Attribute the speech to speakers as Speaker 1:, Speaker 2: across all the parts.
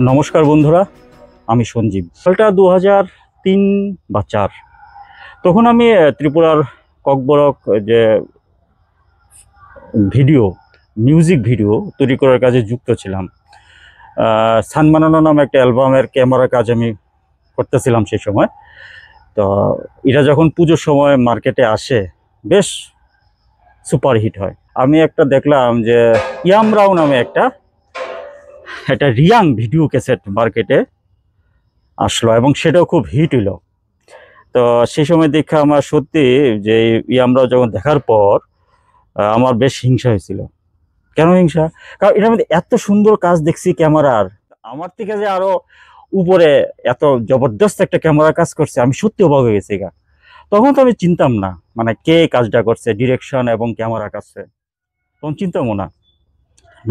Speaker 1: নমস্কার বন্ধুরা, আমি সঞ্জীব। সালটা 2003 বা 4। তখন আমি ত্রিপুরার ককবরক যে ভিডিও মিউজিক ভিডিও তৈরি করার কাজে যুক্ত ছিলাম। সানমানানো নামে একটা অ্যালবামের ক্যামেরা কাজ আমি করতেছিলাম সেই সময়। তো এরা যখন পুজোর সময় মার্কেটে আসে বেশ সুপারহিট হয়। আমি একটা দেখলাম যে ইয়ামরাও নামে একটা রিয়াং ভিডিও ক্যাসেট মার্কেটে আসলো এবং সেটাও খুব হিট হইল। তো সেই সময় দেখে আমার সত্যি যে আমরা যখন দেখার পর আমার বেশ হিংসা হয়েছিল। কেন হিংসা? কারণ এটার মধ্যে এত সুন্দর কাজ দেখছি ক্যামেরার, আমার থেকে যে আরো উপরে এত জবরদস্ত একটা ক্যামেরা কাজ করছে, আমি সত্যি অবাক হয়ে গেছি। তখন তো আমি চিনতাম না মানে কে কাজটা করছে, ডিরেকশন এবং ক্যামেরা কাজছে তখন চিন্তামও না।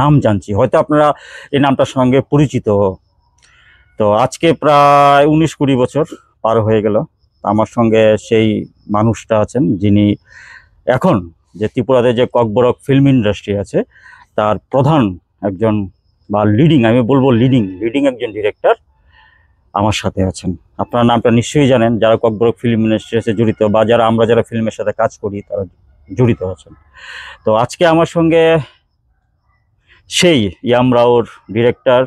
Speaker 1: নাম জানছি, হয়তো আপনারা এই নামটার সঙ্গে পরিচিত। তো আজকে প্রায় 19-20 বছর পার হয়ে গেল। আমার সঙ্গে সেই মানুষটা আছেন যিনি এখন যে ত্রিপুরাতে যে ককবরক ফিল্ম ইন্ডাস্ট্রি আছে তার প্রধান একজন বা লিডিং, আমি বলবো লিডিং একজন ডিরেক্টর আমার সাথে আছেন। আপনার নামটা নিশ্চয়ই জানেন, যারা ককবরক ফিল্ম ইন্ডাস্ট্রির সাথে জড়িত বা যারা ফিল্মের সাথে কাজ করি তারা জড়িত আছেন। তো আজকে আমার সঙ্গে সেই ইয়ামরাওর ডিরেক্টর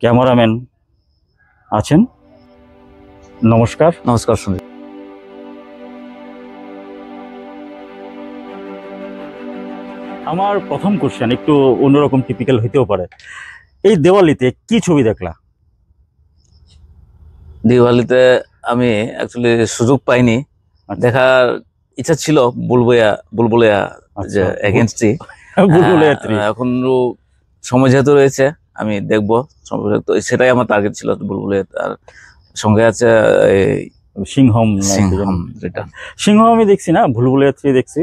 Speaker 1: ক্যামেরাম্যান আছেন। নমস্কার।
Speaker 2: নমস্কার সঞ্জীব।
Speaker 1: আমার প্রথম কোশ্চেন একটু অন্যরকম, টিপিক্যাল হইতেও পারে। এই দিওয়ালিতে কি ছবি দেখলা?
Speaker 2: দিওয়ালিতে আমি অ্যাকচুয়ালি সুযোগ পাইনি, দেখার ইচ্ছা ছিল। বুলবুলিয়া যে এগেইনস্টই এখন সময় যেহেতু রয়েছে আমি দেখবো, সেটাই আমার টার্গেট ছিল। বুলবুলিয়া আর সঙ্গে আছে
Speaker 1: সিংহম। সিংহম আমি দেখছি না, ভুলভুলিয়া 3 দেখছি।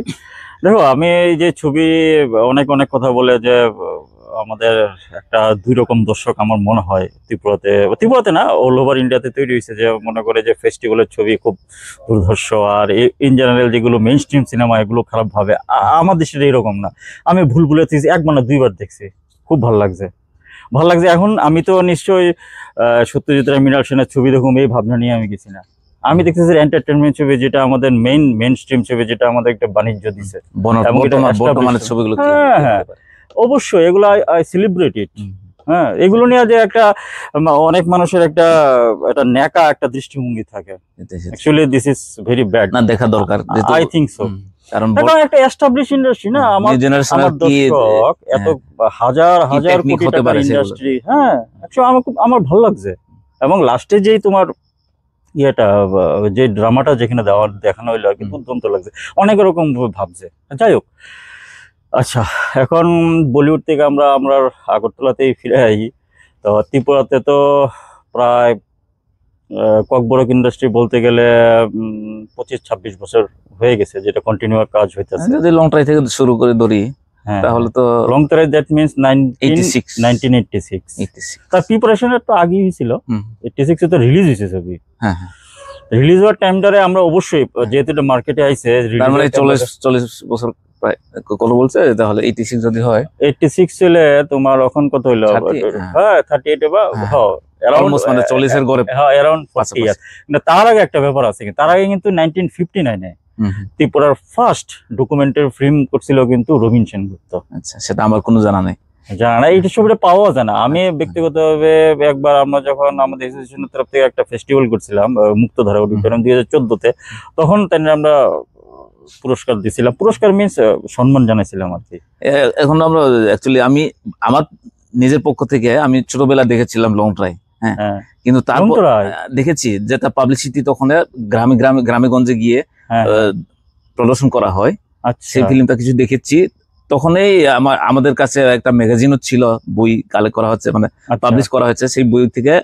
Speaker 1: দেখো, আমি এই যে ছবি অনেক কথা বলে যে আমাদের একটা 2 রকম দর্শক আমার মনে হয় ত্রিপুরাতে না, অল ওভার ইন্ডিয়াতে তৈরি হয়েছে, যে মনে করে যে ফেস্টিভ্যালের ছবি খুব দুর্ধর্ষ আর ইন জেনারেল যেগুলো মেইন স্ট্রিম সিনেমা এগুলো খারাপ ভাবে। আমার দেশের এইরকম না। আমি ভুলভুলিয়া 3 একবার না 2 বার দেখছি, খুব ভালো লাগছে। এখন আমি তো নিশ্চয়ই সত্যজিৎ রায় মৃণাল সেনের ছবি দেখুন এই ভাবনা নিয়ে আমি গেছি না। আমি দেখতেছি এন্টারটেনমেন্ট ছবি, যেটা আমাদের মেইন স্ট্রিম ছবি, যেটা আমাদের একটা বাণিজ্য দিচ্ছে। হ্যাঁ, অবশ্যই এগুলো আই সেলিব্রেট ইট। হ্যাঁ, এগুলো নিয়ে যে একটা অনেক মানুষের একটা ন্যাকা একটা দৃষ্টিভঙ্গি থাকে। Actually this is very bad, না দেখা দরকার। I think so. কারণ একটা এস্টাবলিশ ইন্ডাস্ট্রি না, আমার দর্শক এত হাজার কোটি টাকার ইন্ডাস্ট্রি। হ্যাঁ, আমার ভালো লাগছে। এবং লাস্টে যেই তোমার যে ড্রামাটা যেখানে দেখানো হইলো আর কি, দুর্দান্ত লাগছে। অনেক রকম ভাবছে। যাই হোক, আচ্ছা, এখন বলিউড থেকে আমরা আগরতলাতেই ফিরে আসি। তো ত্রিপুরাতে তো প্রায় ককবরক ইন্ডাস্ট্রি বলতে গেলে 25-26 বছর হয়ে গেছে, যেটা কন্টিনিউ কাজ হইতেছে।
Speaker 2: যদি লং ট্রাই থেকে শুরু করে ধরি তাহলে তো
Speaker 1: লং ট্রাই, দ্যাট মিন্স 1986। তার প্রিপারেশনের তো আগেই হয়েছিল। 86 এ তো রিলিজ হয়েছে ছবি। হ্যাঁ, রিলিজ হওয়ার টাইমটারে আমরা অবশ্যই, যেহেতু এটা মার্কেটে আইছে,
Speaker 2: তার মানে 40 বছর প্রায় কত বলছে, তাহলে 86 যদি হয়,
Speaker 1: 86 ছেলে তোমার এখন কত হইলো? হ্যাঁ, 38 বা
Speaker 2: অলমোস্ট মানে 40 এর গড়ে,
Speaker 1: হ্যাঁ, अराउंड 40 ইয়ার। কিন্তু তার আগে একটা ব্যাপার আছে, তার আগে কিন্তু 1959 এ ত্রিপুরার ফার্স্ট ডকুমেন্টারি ফিল্ম করছিল কিন্তু রবীন সেনগুপ্ত।
Speaker 2: আচ্ছা, সেটা আমার কোনো জানা নেই।
Speaker 1: এই ছবিটা পাওয়া যায় না। আমি ব্যক্তিগতভাবে একবার, আমরা যখন আমাদের অ্যাসোসিয়েশনের তরফ থেকে একটা ফেস্টিভ্যাল করছিলাম মুক্তধারা অডিটোরিয়াম 2014-তে, তখন আমরা পুরস্কার দিয়েছিলাম। পুরস্কার মিন্স সম্মান জানাইছিলাম আর কি।
Speaker 2: এখন আমরা অ্যাকচুয়ালি আমার নিজের পক্ষ থেকে আমি ছোটবেলা দেখেছিলাম লং ট্রাই। হ্যাঁ, কিন্তু তারপর দেখেছি যে তার পাবলিসিটি তখন গ্রামে গঞ্জে গিয়ে প্রদর্শন করা হয়। সেই ফিল্মটা কিছু দেখেছি। তখনই আমাদের কাছে একটা ম্যাগাজিনও ছিল, বই কালেক্ট করা হচ্ছে, মানে পাবলিশ করা হচ্ছে। সেই বই থেকে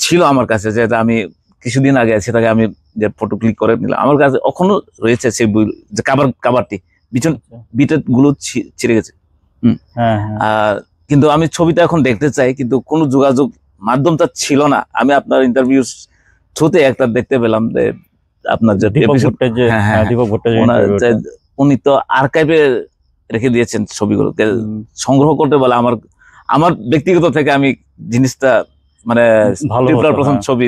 Speaker 2: ছিল আমার কাছে, যেটা আমি কিছুদিন আগে সেটাকে আমি যে ফটো ক্লিক করে নিলাম। আমার কাছে এখনো রয়েছে সেই বই, যে কাভারটি পিছন বিটের গুলো ছিঁড়ে গেছে। আর কিন্তু আমি ছবিটা এখন দেখতে চাই, কিন্তু কোনো যোগাযোগ মাধ্যমটা ছিল না। আমি আপনার ইন্টারভিউ থ্রুতে একটা দেখতে পেলাম যে আপনার যে উনি তো আর্কাইভে রেখে দিয়েছেন ছবিগুলোকে সংগ্রহ করতে বলে। আমার ব্যক্তিগত থেকে আমি জিনিসটা মানে
Speaker 1: ভালো
Speaker 2: প্রথম ছবি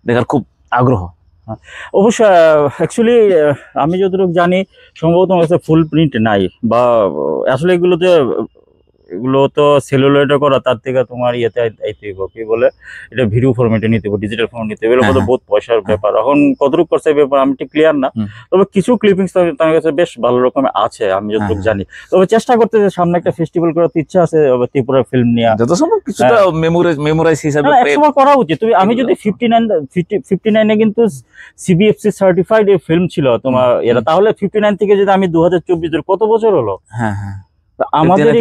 Speaker 2: দেখার খুব আগ্রহ।
Speaker 1: অবশ্য অ্যাকচুয়ালি আমি যতটুকু জানি সম্ভবত আমার কাছে ফুল প্রিন্ট নাই, বা আসলে এগুলো তো সেলুলয়েডে করা, তার থেকে তোমার ইয়েতে আইতে হইব, কি বলে এটা ভিডিও ফরম্যাটে নিতে হবে, ডিজিটাল ফরম্যাট নিতে হবে, এর মধ্যে বহুত পয়সার ব্যাপার। এখন কতটুকু খরচা ব্যাপার আমি ঠিক ক্লিয়ার না, তবে কিছু ক্লিপিংস আমার কাছে বেশ ভালো রকমের আছে আমি যতটুকু জানি। তবে চেষ্টা করতে যে সামনে একটা ফেস্টিভ্যাল করার ইচ্ছা আছে ত্রিপুরা ফিল্ম নিয়ে,
Speaker 2: যত সম্ভব কিছুটা মেমোরাইজ হিসাবে
Speaker 1: একসময় করা উচিত। তুমি আমি যদি 59 কিন্তু সিবিএফসি সার্টিফাইড এই ফিল্ম ছিল তোমার এরা, তাহলে 59 থেকে যদি আমি 2024 কত বছর হলো।
Speaker 2: হ্যাঁ হ্যাঁ,
Speaker 1: আমাদের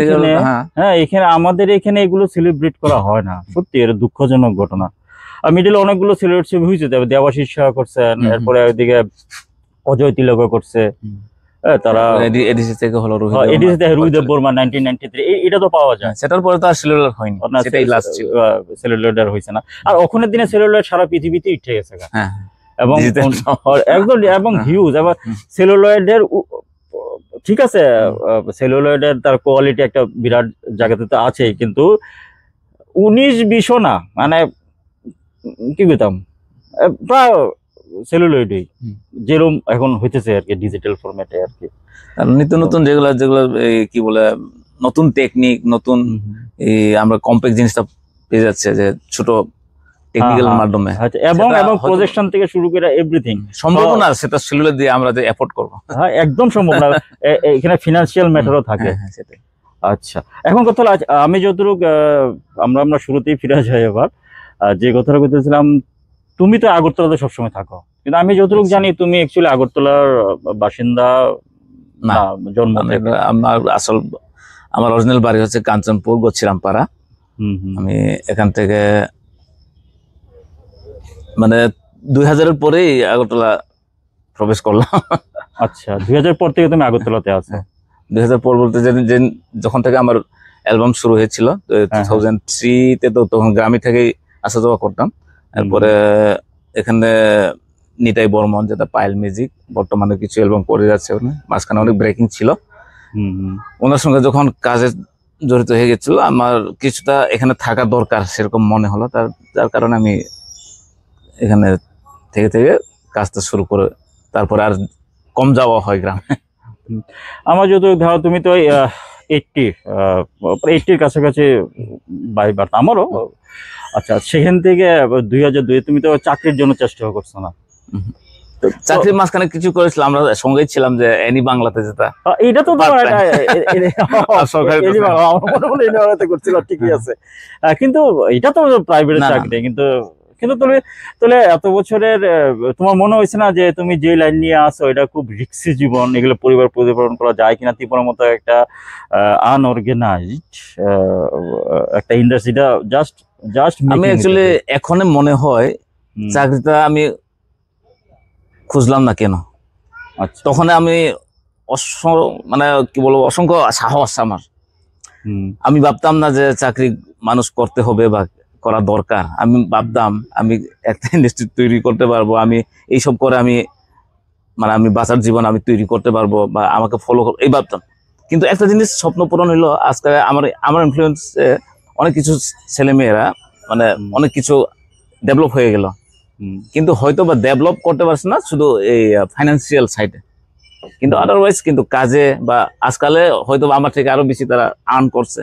Speaker 1: এখানে আমাদের এখানে এগুলো সেলিব্রেট করা হয় না, সত্যি এটা দুঃখজনক ঘটনা। আর মিডিলে অনেকগুলো সেলিব্রেট ছবি হয়েছে, দেবাশিস শাহ করছেন, এরপরে ওইদিকে অজয় তিলক করছে, তারা
Speaker 2: এডিসি থেকে হলো
Speaker 1: রোহিত বর্মা 1993, এটা তো পাওয়া যায়।
Speaker 2: সেটার পরে তো আর সেলুলার হয়নি, সেটাই লাস্ট ছিল,
Speaker 1: সেলুলার হয়েছে না। আর ওখানের দিনে সেলুলার সারা পৃথিবীতে উঠে গেছে, এবং একদম এবং হিউজ। আবার সেলুলয়েডের ঠিক আছে, সেলুলয়েডের তার কোয়ালিটি একটা বিরাট জায়গাতে তো আছেই, কিন্তু 19-20 না, মানে কি বলতাম প্রায় সেলুলয়েডই যেরকম এখন হইতেছে আর কি, ডিজিটাল ফরম্যাটে আর কি।
Speaker 2: নিত্য নতুন যেগুলো কি বলে নতুন টেকনিক, নতুন এই আমরা কম্প্যাক্ট জিনিসটা পেয়ে যাচ্ছে, যে ছোট টেকনিক্যাল মাধ্যমে,
Speaker 1: এবং প্রজেকশন থেকে শুরু করে এভরিথিং
Speaker 2: সম্ভব না সেটা সেলুলার দিয়ে আমরা যে এফোর্ড করব,
Speaker 1: হ্যাঁ একদম সম্ভব না। এখানে ফিনান্সিয়াল ম্যাটারও থাকে।
Speaker 2: সেটাই।
Speaker 1: আচ্ছা, এখন কথা হলো আমি যতটুকু আমরা শুরুতেই ফিরে যাই এবার, যে কথাটা বলতেছিলাম, তুমি তো আগরতলাতে সবসময় থাকো, কিন্তু আমি যতটুকু জানি তুমি অ্যাকচুয়ালি আগরতলার বাসিন্দা না, জন্ম।
Speaker 2: আমার অরিজিনাল বাড়ি হচ্ছে কাঞ্চনপুর, গচ্ছিরামপাড়া। আমি এখান থেকে মানে 2000-এর পরেই আগরতলা প্রবেশ করলাম।
Speaker 1: আচ্ছা, 2000 পর থেকে তুমি আগরতলাতে আছো?
Speaker 2: 2000 পর বলতে যখন থেকে আমার অ্যালবাম শুরু হয়েছিল 2003-তে, তো তখন গ্রামে থেকেই আসা যাওয়া করতাম। এরপরে এখানে নিতাই বর্মন, যেটা পায়েল মিউজিক, বর্তমানে কিছু অ্যালবাম করে যাচ্ছে, মাঝখানে অনেক ব্রেকিং ছিল। ওনার সঙ্গে যখন কাজে জড়িত হয়ে গেছিল, আমার কিছুটা এখানে থাকা দরকার সেরকম মনে হলো, যার কারণে আমি এখানে থেকে থেকে কাজটা শুরু করে, তারপরে আর কম যাওয়া হয় গ্রামে।
Speaker 1: আমার যত ধরো তুমি তো 80-র কাছাকাছি বাড়ি বাড়তো আমারও। আচ্ছা, সেখান থেকে 2002 তুমি তো চাকরির জন্য চেষ্টা করছো না?
Speaker 2: চাকরির মাঝখানে কিছু করেছিলাম, আমরা সঙ্গেই ছিলাম যে এনি বাংলাতে, যেটা
Speaker 1: এটা তো করছিল, ঠিকই আছে, কিন্তু এটা তো প্রাইভেট চাকরি। কিন্তু তাহলে এত বছরের তোমার মনে হয়েছে না যে তুমি যে লাইন নিয়ে আসো এটা খুব রিস্কি জীবন, এগুলো পরিবার প্রতিপালন করা যায় কিনা? ত্রিপুরার মতো একটা আনঅর্গানাইজড একটা ইন্ডাস্ট্রিটা জাস্ট
Speaker 2: আমি অ্যাকচুয়ালি এখন মনে হয় চাকরিটা আমি খুঁজলাম না কেন।
Speaker 1: আচ্ছা,
Speaker 2: তখন আমি মানে কি বলবো, অসংখ্য সাহস আমার। আমি ভাবতাম না যে চাকরি মানুষ করতে হবে বা করা দরকার। আমি ভাবতাম আমি একটা ইন্ডাস্ট্রি তৈরি করতে পারবো, আমি এইসব করে আমি বাঁচার জীবন আমি তৈরি করতে পারবো, বা আমাকে ফলো করবো, এই ভাবতাম। কিন্তু একটা জিনিস স্বপ্ন পূরণ হইলো, আজকে আমার ইনফ্লুয়েন্সে অনেক কিছু ছেলেমেয়েরা মানে অনেক কিছু ডেভেলপ হয়ে গেল, কিন্তু হয়তো বা ডেভেলপ করতে পারছে না শুধু এই ফাইন্যান্সিয়াল সাইডে, কিন্তু আদারওয়াইজ কিন্তু কাজে বা আজকালে হয়তো আমার থেকে আরো বেশি তারা আর্ন করছে।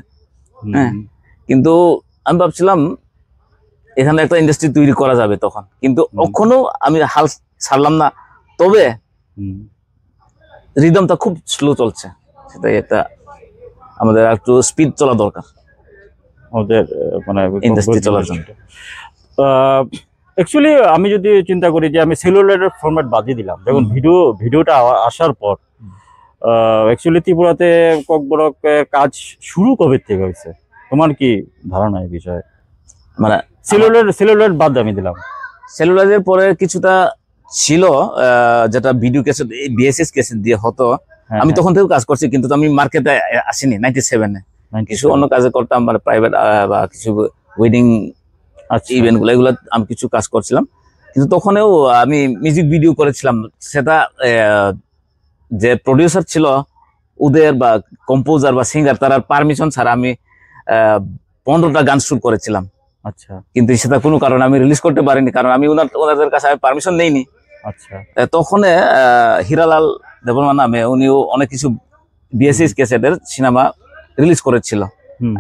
Speaker 2: হ্যাঁ, কিন্তু আমি ভাবছিলাম এখানে একটা ইন্ডাস্ট্রি তৈরি করা যাবে তখন, কিন্তু কখনো আমি হাল ছাড়লাম না। তবে রিদমটা খুব স্লো চলছে, সেটাই একটা আমাদের একটু স্পিড চলা দরকার
Speaker 1: আমাদের মানে
Speaker 2: ইন্ডাস্ট্রি চলার জন্য।
Speaker 1: অ্যাকচুয়ালি আমি যদি চিন্তা করি যে আমি সেলুলার ফরম্যাট বাদিয়ে দিলাম, যখন ভিডিওটা আসার পর অ্যাকচুয়ালি ত্রিপুরাতে ককবরকের কাজ শুরু কবে থেকে হয়েছে? তোমার কি ধারণা এই বিষয়ে?
Speaker 2: মানে
Speaker 1: সেলুলার বাদ আমি দিলাম,
Speaker 2: সেলুলারের পরে কিছুটা ছিল যেটা ভিডিও ক্যাসেট, বিএসএস ক্যাসেট দিয়ে হতো। আমি তখন থেকেও কাজ করছি, কিন্তু আমি মার্কেটে আসিনি 97-এ। কিছু অন্য কাজে করতাম, মানে প্রাইভেট বা কিছু ওয়েডিং ইভেন্ট গুলো, এগুলো আমি কিছু কাজ করছিলাম। কিন্তু তখনও আমি মিউজিক ভিডিও করেছিলাম, সেটা যে প্রডিউসার ছিল ওদের বা কম্পোজার বা সিঙ্গার, তার পারমিশন ছাড়া আমি 15টা গান শুট করেছিলাম।
Speaker 1: আচ্ছা,
Speaker 2: কিন্তু সেটা কোনো কারণে আমি রিলিজ করতে পারিনি, কারণ আমি ওনাদের কাছে পারমিশন নেইনি।
Speaker 1: আচ্ছা,
Speaker 2: তখন হীরালাল দেববর্মা নামে উনিও অনেক কিছু বিএসএস ক্যাসেটের সিনেমা রিলিজ করেছিল।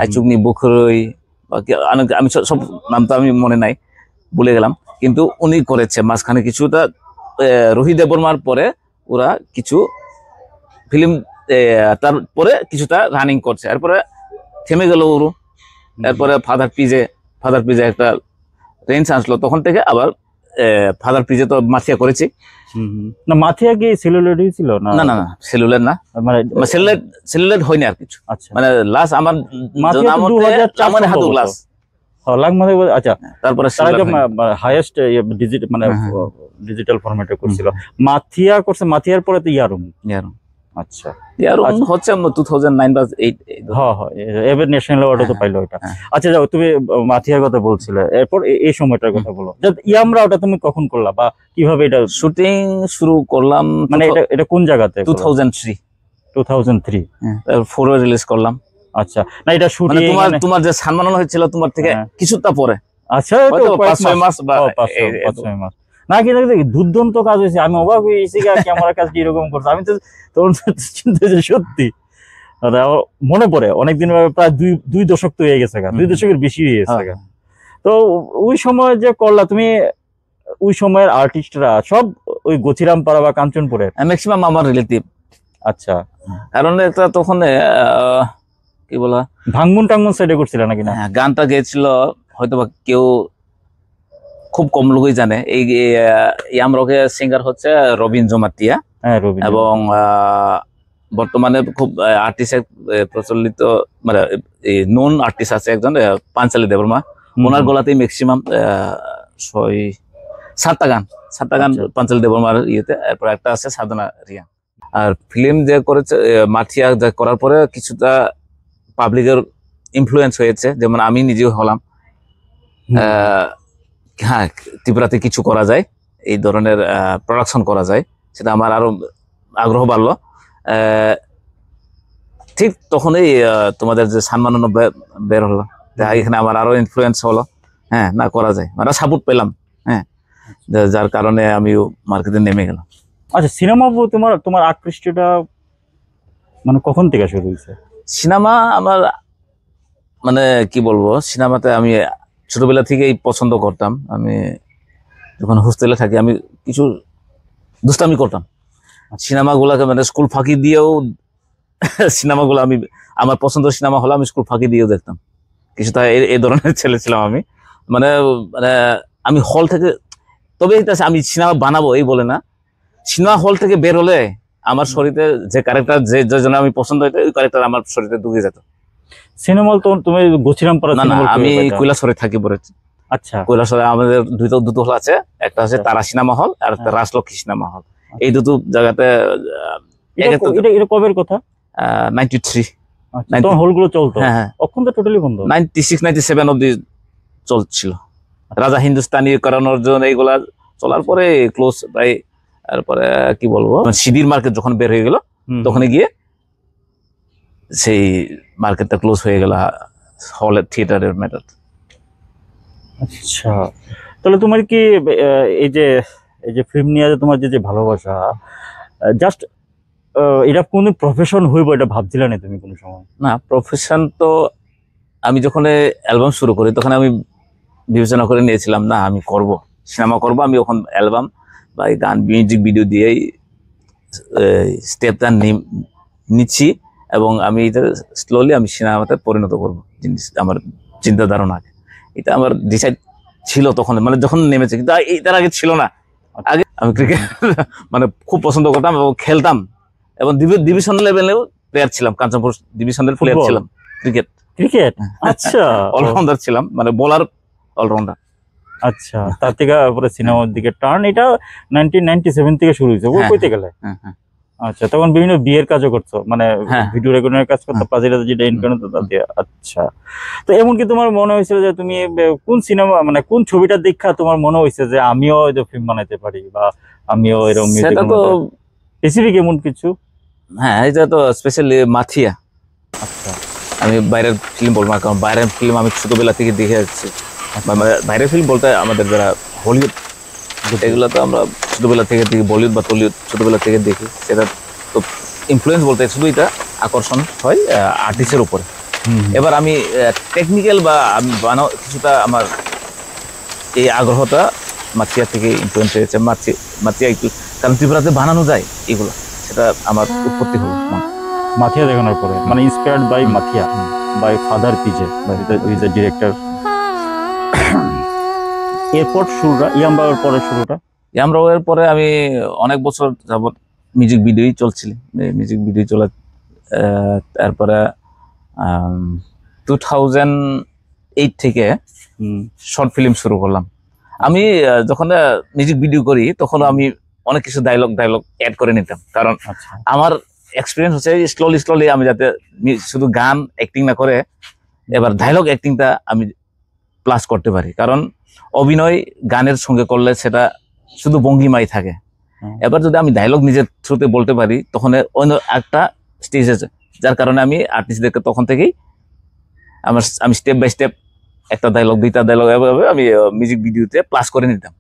Speaker 2: আইচুগনি বখরই, আমি সব নাম তো আমি মনে নাই, ভুলে গেলাম। কিন্তু উনি করেছে মাঝখানে কিছুটা, রোহিত দেববর্মার পরে ওরা কিছু ফিল্ম, তারপরে কিছুটা রানিং করছে, এরপরে থেমে গেল ওরও। এরপরে ফাদার পিজে একটা রেঞ্জ আসলো, তখন থেকে আবার ফাদার পিজে তো মাথিয়া করেছি।
Speaker 1: না, মাথিয়া কি সেলুলয়েড ছিল? না
Speaker 2: না না না, সেলুলার না, মানে সেলুলার হয়নি আর কিছু।
Speaker 1: আচ্ছা,
Speaker 2: মানে লাস্ট আমার
Speaker 1: মাথিয়া 2004
Speaker 2: হাতু গ্লাস।
Speaker 1: আচ্ছা,
Speaker 2: তারপরে
Speaker 1: হাইয়েস্ট ডিজিটাল, মানে ডিজিটাল ফরম্যাটে করছিল। মাথিয়া করছে, মাথিয়ার পরে তো ইয়ারুম। আচ্ছা,
Speaker 2: হচ্ছে 2009 বা 8।
Speaker 1: হ্যাঁ হ্যাঁ, এবার ন্যাশনাল অ্যাওয়ার্ডও তো পাইলো এটা। আচ্ছা, যাও, তুমি মাথিয়ার কথা বলছিলে, এরপর এই সময়টার কথা বলো। ইয়ামরা ওটা তুমি কখন করলা বা কিভাবে এটা
Speaker 2: শুটিং শুরু করলাম?
Speaker 1: মানে এটা কোন জায়গাতে?
Speaker 2: 2003 4 রিলিজ করলাম।
Speaker 1: আচ্ছা, না এটা শুটিং
Speaker 2: তোমার যে সম্মাননা হয়েছিল তোমার থেকে কিছুটা পরে।
Speaker 1: আচ্ছা, 5-6 মাস বা 5-6 মাস না, কিন্তু দুর্দান্ত কাজ হয়েছে। আমি অবাক হয়ে গেছি, ক্যামেরার কাজ এরকম করছে। আমি তো তখন চিন্তা যে সত্যি মনে পড়ে, অনেকদিন প্রায় 2 দশক তো হয়ে গেছে, 2 দশকের বেশি হয়ে গেছে। তো ওই সময় যে করলা তুমি, ওই সময়ের আর্টিস্টরা সব ওই গছিরাম পাড়া বা কাঞ্চনপুরে
Speaker 2: ম্যাক্সিমাম আমার রিলেটিভ।
Speaker 1: আচ্ছা,
Speaker 2: কারণ একটা তখন কি বলা,
Speaker 1: ভাঙমুন টাঙ্গুন সাইডে করছিল নাকি? না,
Speaker 2: গানটা গেয়েছিল হয়তো বা কেউ খুব কম লোকই জানে। এই ইয়ামরকের সিঙ্গার হচ্ছে রবিন জমাতিয়া, এবং বর্তমানে খুব আর্টিস্ট প্রচলিত, মানে নন আর্টিস্ট আছে একজন, পাঞ্চালী দেববর্মা। ওনার গলাতেই ম্যাক্সিমাম 7টা গান পাঞ্চালী দেববর্মার ইয়েতে। এরপর একটা আছে সাধনা রিয়া। আর ফিল্ম যে করেছে মাথিয়া করার পরে কিছুটা পাবলিকের ইনফ্লুয়েন্স হয়েছে, যেমন আমি নিজেও হলাম। হ্যাঁ, ত্রিপুরাতে কিছু করা যায়, এই ধরনের প্রোডাকশন করা যায়, সেটা আমার আরো আগ্রহ বাড়লো। ঠিক তখনই তোমাদের যে সম্মাননা বের হলো, এখানে আমার আরো ইনফ্লুয়েন্স হলো। হ্যাঁ, না করা যায়, মানে সাপোর্ট পেলাম। হ্যাঁ, যার কারণে আমিও মার্কেটে নেমে গেলাম।
Speaker 1: আচ্ছা, সিনেমা তোমার আকৃষ্টটা মানে কখন থেকে শুরু হয়েছে?
Speaker 2: সিনেমা আমার, মানে কি বলবো, সিনেমাতে আমি ছোটবেলা থেকেই পছন্দ করতাম। আমি যখন হোস্টেলে থাকি আমি কিছু দুষ্টামি করতাম। সিনেমাগুলোকে মানে স্কুল ফাঁকি দিয়েও সিনেমাগুলো আমি, আমার পছন্দের সিনেমা হলো আমি স্কুল ফাঁকি দিয়েও দেখতাম। কিছুটা এই ধরনের ছেলে ছিলাম আমি। মানে মানে আমি হল থেকে, তবে আমি সিনেমা বানাবো এই বলে না, সিনেমা হল থেকে বের হলে আমার শরীরে যে ক্যারেক্টার, যে জন্য আমি পছন্দ হইতো, ওই ক্যারেক্টার আমার শরীরে ঢুকে যেত।
Speaker 1: সিনেমা তো তুমি গছিরাম পাড়া?
Speaker 2: না, আমি কৈলাসরে থাকি পড়েছি।
Speaker 1: আচ্ছা,
Speaker 2: কৈলাসরে আমাদের দুটো হল আছে, একটা হচ্ছে তারা সিনেমা হল আর একটা রাজলক্ষ্মী সিনেমা হল। এই দুটো জায়গাতে।
Speaker 1: এটা কবের কথা?
Speaker 2: 93
Speaker 1: হলগুলো চলতো? হ্যাঁ, এখন তো টোটালি বন্ধ।
Speaker 2: 96-97 অব্দি চলছিল। রাজা হিন্দুস্তানি করানোর জন্য এইগুলা চলার পরে ক্লোজ প্রায়। তারপরে কি বলবো, শিবির মার্কেট যখন বের হয়ে গেল, তখন গিয়ে সেই মার্কেটটা ক্লোজ হয়ে গেল, হলের থিয়েটারের ম্যাটার।
Speaker 1: আচ্ছা, তাহলে তোমার কি এই যে ফিল্ম নিয়ে তোমার যে ভালোবাসা, জাস্ট এটা কোন প্রফেশন হইব এটা ভাবছিলে না তুমি কোনো সময়?
Speaker 2: না, প্রফেশন তো আমি যখন অ্যালবাম শুরু করি তখন আমি বিবেচনা করে নিয়েছিলাম, না আমি করব, সিনেমা করব। আমি ওখান অ্যালবাম বা গান, মিউজিক ভিডিও দিয়েই স্টেপটা নিচ্ছি, এবং আমি এটা স্লোলি আমি সিনেমাতে পরিণত করবো জিনিস, আমার চিন্তা ধারণা। এটা আমার ডিসাইড ছিল তখন, মানে যখন নেমেছে, কিন্তু এটার আগে ছিল না। আগে আমি ক্রিকেট মানে খুব পছন্দ করতাম এবং খেলতাম, এবং ডিভিশন লেভেলেও প্লেয়ার ছিলাম, কাঞ্চনপুর ডিভিশনের প্লেয়ার ছিলাম।
Speaker 1: ক্রিকেট আচ্ছা,
Speaker 2: অলরাউন্ডার ছিলাম, মানে বোলার অলরাউন্ডার।
Speaker 1: আচ্ছা, তার থেকে পরে সিনেমার দিকে টার্ন। এটা 1997 থেকে শুরু হয়েছে। ও কইতে গেলে আচ্ছা, তখন বিভিন্ন বিয়ের কাজও করছো, মানে ভিডিও রেকর্ডিংয়ের কাজ করতে, পাজিরা যেটা ইনকাম হতো তা দিয়ে। আচ্ছা, তো এমনকি তোমার মনে হয়েছিল যে তুমি কোন সিনেমা, মানে কোন ছবিটা দেখা তোমার মনে হয়েছে যে আমিও এই ফিল্ম বানাইতে পারি বা আমিও এরকম মিউজিক বানাতে পারি? স্পেসিফিক এমন কিছু?
Speaker 2: হ্যাঁ, এটা তো স্পেশালি মাথিয়া।
Speaker 1: আচ্ছা,
Speaker 2: আমি বাইরের ফিল্ম বলবো না, কারণ বাইরের ফিল্ম আমি ছোটবেলা থেকে দেখে যাচ্ছি। বাইরের ফিল্ম বলতে আমাদের যারা হলিউড, এগুলো তো আমরা ছোটবেলা থেকে দেখি, বলিউড বা টলিউড ছোটবেলা থেকে দেখি। সেটা তো ইনফ্লুয়েন্স বলতে শুধু এটা আকর্ষণ হয় আর্টিস্টের উপরে। এবার আমি টেকনিক্যাল বা আমি বানাও কিছুটা আমার এই আগ্রহটা মাতিয়া থেকে ইনফ্লুয়েন্স হয়েছে। মাতিয়া একটু, কারণ ত্রিপুরাতে বানানো যায় এগুলো, সেটা আমার উৎপত্তি হলো
Speaker 1: মাথিয়া দেখানোর পরে, মানে inspired by Mathia, by father PJ, is a director. এরপর শুরুটা ইয়ামবাওয়ের পরে শুরুটা,
Speaker 2: ইয়ামবাওয়ের পরে আমি অনেক বছর যাবত মিউজিক ভিডিওই চলছিল, মিউজিক ভিডিও চলে। তারপরে 2008 থেকে শর্ট ফিল্ম শুরু করলাম। আমি যখন মিউজিক ভিডিও করি তখন আমি অনেক কিছু ডায়লগ অ্যাড করে নিতাম, কারণ আমার এক্সপিরিয়েন্স হচ্ছে স্লোলি আমি যাতে শুধু গান অ্যাক্টিং না করে এবার ডায়লগ অ্যাক্টিংটা আমি প্লাস করতে পারি। কারণ অভিনয় গানের সঙ্গে করলে সেটা শুধু ভঙ্গিমাই থাকে। এবার যদি আমি ডায়লগ নিজের থ্রুতে বলতে পারি তখন অন্য একটা স্টেজ আছে, যার কারণে আমি আর্টিস্টদেরকে তখন থেকেই আমি স্টেপ বাই স্টেপ একটা ডায়লগ, দুইটা ডায়লগ এভাবে আমি মিউজিক ভিডিওতে প্লাস করে নিতাম।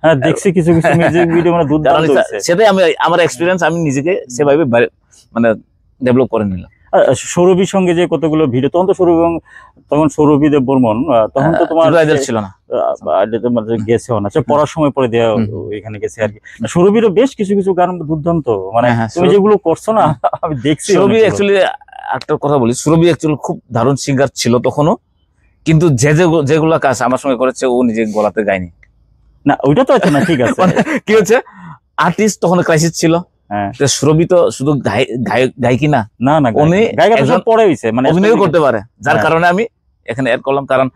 Speaker 1: হ্যাঁ, দেখছি কিছু মিউজিক ভিডিও মানে দুর্দান্ত হয়েছে।
Speaker 2: সেটাই আমি আমার এক্সপিরিয়েন্স, আমি নিজেকে সেভাবে মানে ডেভেলপ করে নিলাম।
Speaker 1: সৌরভীর সঙ্গে যে কতগুলো ভিডিও, তখন সৌরভী দেব বর্মন, তখন তো তোমার
Speaker 2: ছিল না,
Speaker 1: গেছেও না, পড়ার সময় পরে দেওয়া এখানে গেছে আর কি। সৌরভীরও বেশ কিছু গান দুর্দান্ত, মানে তুমি যেগুলো করছো না আমি দেখছি।
Speaker 2: সৌরভী অ্যাকচুয়ালি একটা কথা বলি, সৌরভী অ্যাকচুয়ালি খুব দারুণ সিঙ্গার ছিল তখনও, কিন্তু যেগুলা কাজ আমার সঙ্গে করেছে ও নিজে গলাতে গায়নি।
Speaker 1: না ওইটা তো আছে না, ঠিক আছে।
Speaker 2: কি হচ্ছে, আর্টিস্ট তখন ক্রাইসিস ছিল। সৌরভী তো শুধু গায়কি না, উনি
Speaker 1: পরে হইছে, মানে
Speaker 2: অভিনয় করতে পারে, যার কারণে আমি এখানে অ্যাড করলাম। কারণ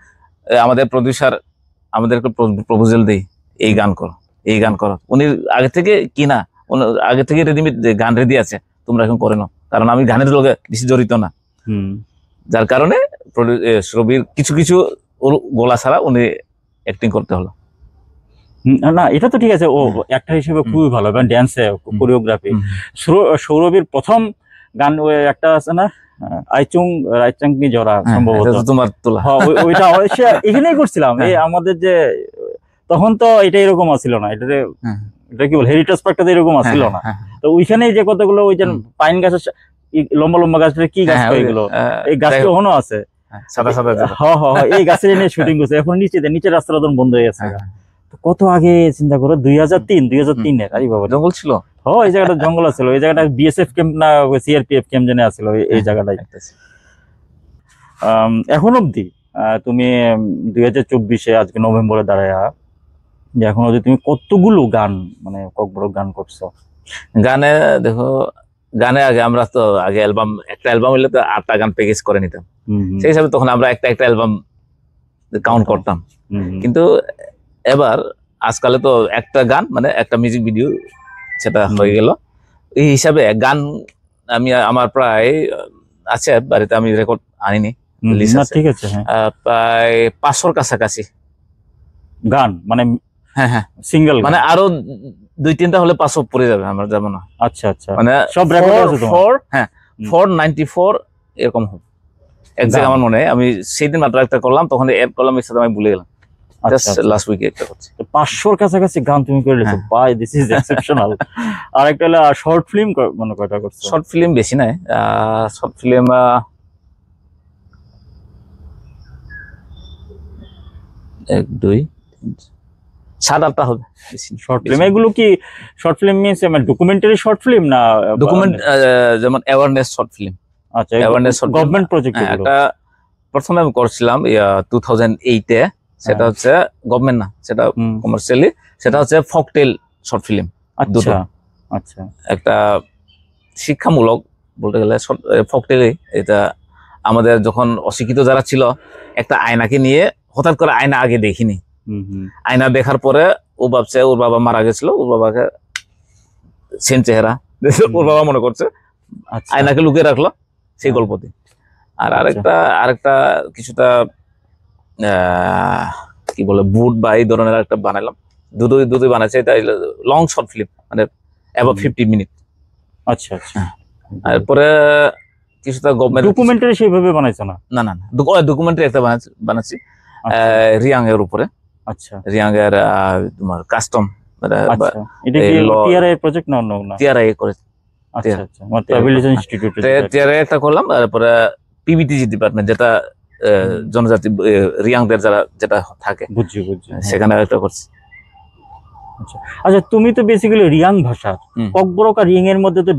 Speaker 2: আমাদের প্রডিউসার আমাদেরকে প্রপোজাল দেই, এই গান করো। উনি আগে থেকে কিনা, আগে থেকে রেডিমেড গান রেডি আছে, তোমরা এখন করে নাও। কারণ আমি গানের লগে বেশি জড়িত না, যার কারণে সৌরভীর কিছু ওর গলা ছাড়া উনি অ্যাক্টিং করতে হলো।
Speaker 1: না এটা তো ঠিক আছে, ও অ্যাক্টর হিসেবে খুবই ভালো, এবং ড্যান্সে, কোরিওগ্রাফি। সৌরভীর প্রথম গান ওই একটা আছে না, রাইচাংনি জরা, সম্ভবত
Speaker 2: তোমার তোলা,
Speaker 1: ওইটা এখানেই করছিলাম। এই আমাদের যে তখন তো এটা এরকম আসছিল না, এটা কি বল, হেরিটেজ পার্কটা এরকম আসছিল না। তো ওইখানে যে কতগুলো ওই যে পাইন গাছের লম্বা গাছটা, কি গাছ এগুলো, এই গাছটা এখনো আছে, এই গাছের এনে শুটিং করছে। এখন নিচের রাস্তাটা তখন বন্ধ হয়ে গেছে। কত আগে চিন্তা করো, 2003 আরে বাবা,
Speaker 2: জঙ্গল ছিল।
Speaker 1: এই জায়গাটা জঙ্গল আছিল, এই জায়গাটা বিএসএফ ক্যাম্প না সিআরপিএফ ক্যাম্প জানে আছিল এই জায়গাটায়। এখন অব্দি তুমি 2024-এ আজকে নভেম্বরে দাঁড়ায়, যে এখন অব্দি তুমি কতগুলো গান, মানে কতগুলো গান করছো?
Speaker 2: গানে দেখো, গানে আগে আমরা তো একটা অ্যালবাম হইলে তো 8টা গান প্যাকেজ করে নিতাম, সেই হিসাবে তখন আমরা একটা অ্যালবাম কাউন্ট করতাম। কিন্তু এবার আজকালে তো একটা গান মানে একটা মিউজিক ভিডিও সেটা হয়ে গেল। এই হিসাবে গান আমি আমার প্রায় আছে বাড়িতে, আমি রেকর্ড আনিনি,
Speaker 1: ঠিক আছে,
Speaker 2: প্রায় 500-র কাছাকাছি
Speaker 1: গান, মানে সিঙ্গেল,
Speaker 2: মানে আরো 2-3টা হলে 500 পড়ে যাবে আমার যেমন।
Speaker 1: আচ্ছা, মানে সব রেকর্ড আছে তোমার?
Speaker 2: 494 এরকম হবে একজাক্ট আমার মনে হয়। আমি সেদিন মাত্র একটা করলাম, তখন এড করলাম, এর সাথে আমি ভুলে গেলাম। লাস্ট উইকে একটা করছি।
Speaker 1: 500-র কাছাকাছি গান তুমি করে নিয়েছো, বাই, দিস ইজ এক্সেপশনাল। আর একটা হলো শর্ট ফিল্ম, মানে কয়টা করছো?
Speaker 2: শর্ট ফিল্ম বেশি নাই, শর্ট ফিল্ম 1 2 7-8টা হবে।
Speaker 1: শর্ট ফিল্ম এগুলো কি শর্ট ফিল্ম মিন্স মানে ডকুমেন্টারি শর্ট ফিল্ম না
Speaker 2: ডকুমেন্ট, যেমন অ্যাওয়ারনেস শর্ট ফিল্ম?
Speaker 1: আচ্ছা, অ্যাওয়ারনেস গভর্নমেন্ট প্রজেক্ট।
Speaker 2: একটা প্রথমে আমি করছিলাম 2008-এ, সেটা হচ্ছে গভর্নমেন্ট না, সেটা কমার্শিয়ালি, সেটা হচ্ছে ফকটেল শর্ট ফিল্ম। আচ্ছা, একটা শিক্ষামূলক বলতে গেলে ফকটেলে। এটা আমাদের যখন অশিক্ষিত যারা ছিল, একটা আয়নাকে নিয়ে, হঠাৎ করে আয়না আগে দেখিনি, আয়না দেখার পরে ও ভাবছে ওর বাবা মারা গেছিল, ওর বাবাকে সেম চেহারা ওর বাবা মনে করছে, আয়নাকে লুকিয়ে রাখলো, সেই গল্পতে। আর আরেকটা কিছুটা কি বলে বুট বা এই ধরনের একটা বানালাম, দুটোই বানাইছে। এটা লং শর্ট ফিল্ম, মানে অ্যাবাউট 50 মিনিট।
Speaker 1: আচ্ছা,
Speaker 2: তারপরে কিছুটা গভর্নমেন্ট
Speaker 1: ডকুমেন্টারি সেইভাবে বানাইছো না?
Speaker 2: না না ডকুমেন্টারি একটা বানাচ্ছি রিয়াং এর উপরে।
Speaker 1: আচ্ছা,
Speaker 2: রিয়াং এর তোমার কাস্টম
Speaker 1: আচ্ছা, এটা কি টিআরআই প্রজেক্ট না অন্য না?
Speaker 2: টিআরআই করে।
Speaker 1: আচ্ছা আচ্ছা, মানে ট্রাভেল ইনস্টিটিউট
Speaker 2: টিআরআই একটা করলাম, তারপরে পিবিটিজি ডিপার্টমেন্ট যেটা জনজাতি রিয়াংদের যারা যেটা থাকে,
Speaker 1: বুঝছি বুঝছি,
Speaker 2: সেখানে একটা করছি।
Speaker 1: আচ্ছা আচ্ছা, তুমি তো বেসিক্যালি রিয়াং ভাষা, ককবরক আর রিয়াং এর মধ্যে তো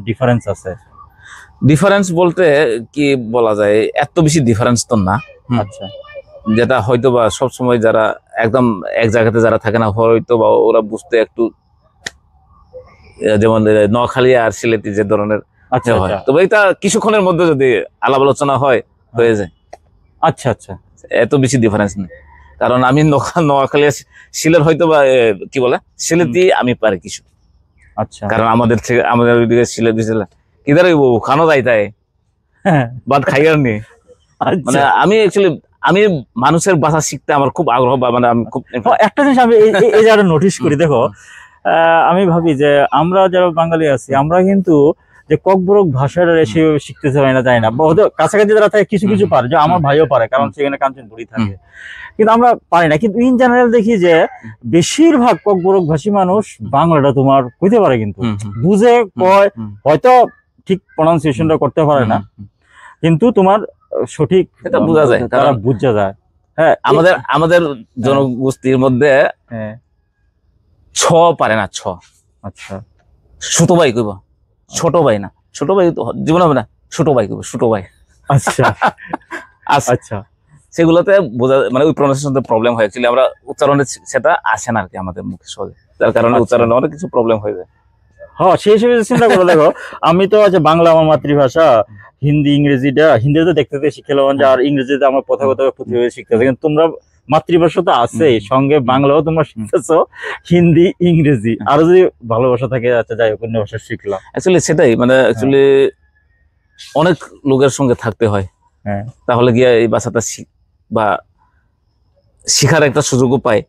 Speaker 1: ডিফারেন্স আছে।
Speaker 2: ডিফারেন্স বলতে কি বলা যায়, এত বেশি ডিফারেন্স তো না।
Speaker 1: আচ্ছা,
Speaker 2: যেটা হয়তো বা সবসময় যারা একদম এক জায়গাতে যারা থাকে না, হয়তো বা ওরা বুঝতে একটু, যেমন নোয়াখালী আর সিলেটি যে ধরনের
Speaker 1: আচ্ছা
Speaker 2: হয়,
Speaker 1: আচ্ছা,
Speaker 2: তবে এটা কিছুক্ষণের মধ্যে যদি আলাপ আলোচনা হয় হয়ে যায়।
Speaker 1: আচ্ছা আচ্ছা,
Speaker 2: এত বেশি ডিফারেন্স নেই, কারণ আমি নোয়াখালী সিলেট হয়তো বা কি বলে সিলেটি আমি পারি কিছু।
Speaker 1: আচ্ছা,
Speaker 2: কারণ আমাদের থেকে আমাদের ওইদিকে সিলেট দিয়েছিলাম কিধার খানো যাই তাই বাদ খাইয়ার নি। মানে আমি অ্যাকচুয়ালি আমি মানুষের ভাষা শিখতে আমার খুব আগ্রহ, বা মানে আমি খুব
Speaker 1: একটা জিনিস আমি এই যারা নোটিস করি, দেখো আমি ভাবি যে আমরা যারা বাঙালি আছি আমরা কিন্তু যে ককবরক ভাষাটা সেভাবে শিখতেছে হয় না, যায় না, কাছাকাছি যারা থাকে কিছু কিছু পারে, যে আমার ভাইও পারে, কারণ সেখানে কাঞ্চনপুরি থাকে, কিন্তু আমরা পারি না। কিন্তু ইন জেনারেল দেখি যে বেশিরভাগ ককবরক ভাষী মানুষ বাংলাটা তোমার কইতে পারে, কিন্তু বুঝে কয়, হয়তো ঠিক প্রনাউন্সিয়েশনটা করতে পারে না, কিন্তু তোমার সঠিক
Speaker 2: এটা বোঝা যায়,
Speaker 1: তারা বুঝা যায়। হ্যাঁ,
Speaker 2: আমাদের জনগোষ্ঠীর মধ্যে ছ পারে না, ছ।
Speaker 1: আচ্ছা,
Speaker 2: ছোট ভাই কইব, ছোট ভাই না, ছোট ভাই জীবন হবে না, ছোট ভাই কইব, ছোট ভাই।
Speaker 1: আচ্ছা আচ্ছা,
Speaker 2: সেগুলোতে বোঝা, মানে ওই প্রনাউন্সিয়েশনে প্রবলেম হয়, অ্যাকচুয়ালি আমরা উচ্চারণে সেটা আসে না আর কি আমাদের মুখে সহজে, যার কারণে উচ্চারণে অনেক কিছু প্রবলেম হয়ে যায়।
Speaker 1: হ্যাঁ, সেই হিসেবে চিন্তা করে দেখো, আমি তো আছে বাংলা আমার মাতৃভাষা, হিন্দি ইংরেজিটা, হিন্দিতে দেখতে শিখেলাম, আর ইংরেজিতে আমার কথা প্রতিভাবে শিখতেছে, কিন্তু তোমরা মাতৃভাষা তো আছে সঙ্গে বাংলাও তোমরা শিখতেছো, হিন্দি ইংরেজি, আরো যদি ভালোবাসা থাকে, আচ্ছা যাই হোক অন্য ভাষা শিখলাম।
Speaker 2: অ্যাকচুয়ালি সেটাই, মানে অ্যাকচুয়ালি অনেক লোকের সঙ্গে থাকতে হয়, তাহলে গিয়ে এই ভাষাটা বা শিখার একটা সুযোগও পাই।